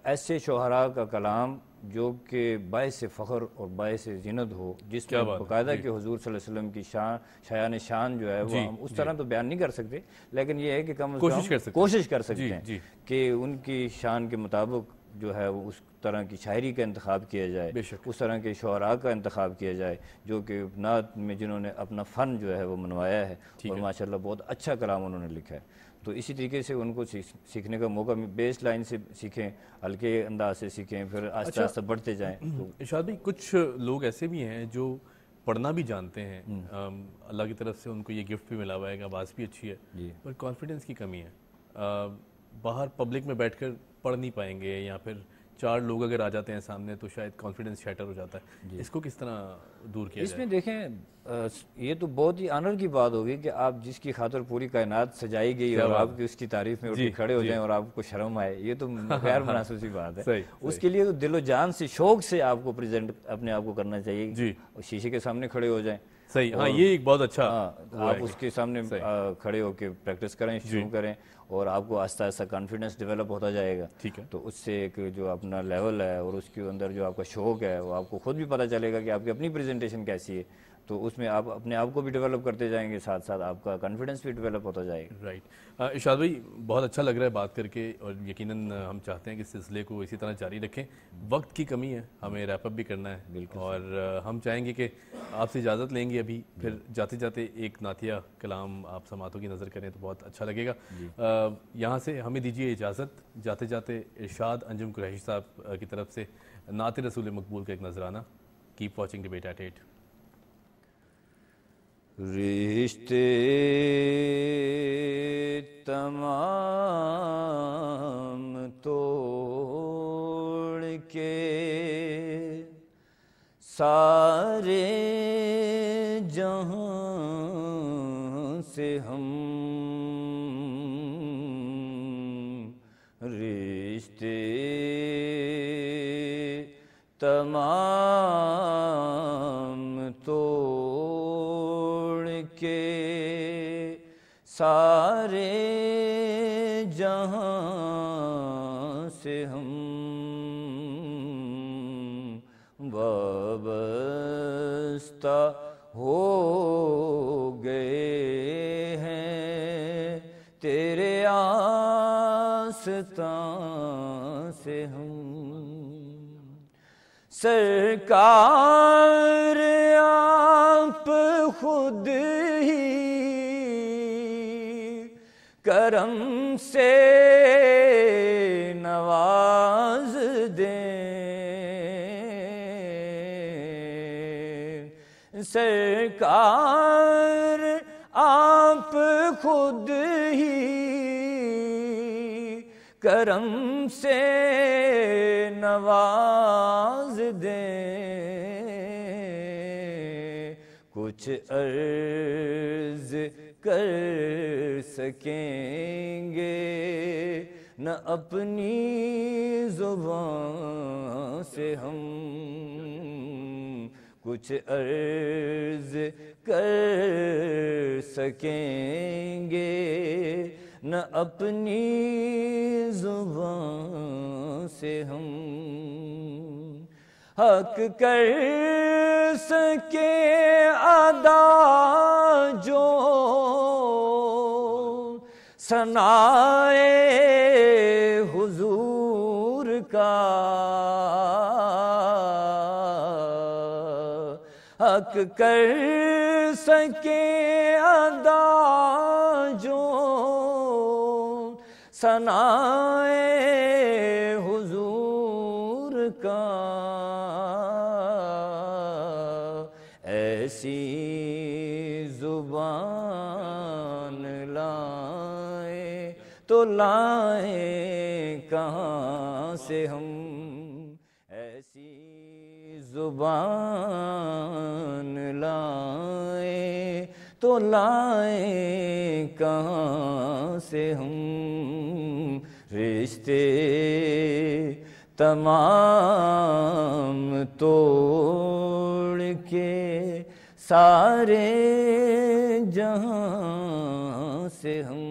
ایسے شعراء کا کلام جو کہ باعث فخر اور باعث زینت ہو، جس میں باقاعدہ کہ حضور صلی اللہ علیہ وسلم کی شایان شان جو ہے وہ ہم اس طرح تو بیان نہیں کر سکتے، لیکن یہ ہے کہ کم از کم کوشش کر سکتے ہیں کہ ان کی شان کے مطابق جو ہے وہ اس طرح کی شاعری کا انتخاب کیا جائے، اس طرح کے شعراء کا انتخاب کیا جائے جو کہ نعت میں جنہوں نے اپنا فن جو ہے وہ منوایا ہے، اور ماشاءاللہ بہت اچھا کلام انہوں نے لکھا ہے۔ تو اسی طریقے سے ان کو سیکھنے کا موقع، بیس لائن سے سیکھیں، ہلکے انداز سے سیکھیں، پھر آہستہ آہستہ بڑھتے جائیں۔ ارشاد بھائی، کچھ لوگ ایسے بھی ہیں جو پڑھنا بھی جانتے ہیں، اللہ کی طرف سے ان کو یہ گفٹ بھی ملا ہوا ہے کہ آواز بھی اچھی ہے، پر کانفیڈنس کی کمی ہے، باہر پبلک میں بیٹھ کر پڑھ نہیں پائیں گے، یا پھر 4 لوگ اگر آ جاتے ہیں سامنے تو شاید کانفیڈنس شیٹر ہو جاتا ہے۔ اس کو کس طرح دور کیا جائے؟ اس میں دیکھیں، یہ تو بہت ہی آنر کی بات ہوگی کہ آپ جس کی خاطر پوری کائنات سجائی گئی اور آپ کی اس کی تعریف میں اٹھ کے کھڑے ہو جائیں اور آپ کو شرم آئے، یہ تو غیر مناسب سی بات ہے۔ اس کے لیے تو دل و جان سے، شوق سے آپ کو پریزنٹ اپنے آپ کو کرنا چاہیے، اور شیشے کے سامنے کھڑے ہو جائیں۔ صحیح، ہاں، یہ ایک بہت اچھا، آپ اس کے سامنے کھڑے ہو کے پریکٹس کریں، شروع کریں، اور آپ کو آہستہ آہستہ کانفیڈنس ڈیولپ ہوتا جائے گا۔ تو اس سے ایک جو اپنا لیول ہے اور اس کے اندر جو آپ کا شوق ہے وہ آپ کو خود بھی پتہ چلے گا کہ آپ کی اپنی پریزنٹیشن کیسی ہے، تو اس میں آپ اپنے آپ کو بھی ڈیولپ کرتے جائیں گے، ساتھ ساتھ آپ کا کانفیڈنس بھی ڈیولپ ہوتا جائے گا۔ رائٹ، ارشاد بھائی بہت اچھا لگ رہا ہے بات کر کے، اور یقیناً ہم چاہتے ہیں کہ اس سلسلے کو اسی طرح جاری رکھیں۔ وقت کی کمی ہے، ہمیں ریپ اپ بھی کرنا ہے، اور ہم چاہیں گے کہ آپ سے اجازت لیں گے ابھی، پھر جاتے جاتے ایک نعتیہ کلام آپ سماعتوں کی نظر کریں تو بہت اچھا لگے گا۔ یہاں سے ہمیں دیجیے اجازت، جاتے جاتے ارشاد انجم قریشی صاحب کی طرف سے نعت رسول مقبول کا ایک نذرانہ۔ Keep watching debate at 8۔ رشتے تمام توڑ کے سارے جہاں سے ہم رشتے تمام توڑ کے سارے جہاں سے ہم وابستہ ہو گئے ہیں تیرے آستان سے ہم سرکار آپ خود ہی کرم سے نواز دیں سرکار آپ خود ہی کرم سے نواز دیں، کچھ عرض کر سکیں گے نہ اپنی زبان سے ہم، کچھ عرض کر سکیں گے نہ اپنی زبان سے ہم، حق کر سکے ادا جو ثنائے حضور کا، حق کر سکے ادا جو ثنائے حضور کا، ایسی زبان لائیں تو لائیں کہاں سے ہم، ایسی زبان لائیں تو لائیں کہاں سے ہم، رشتے تمام توڑ کے سارے جہاں سے ہم،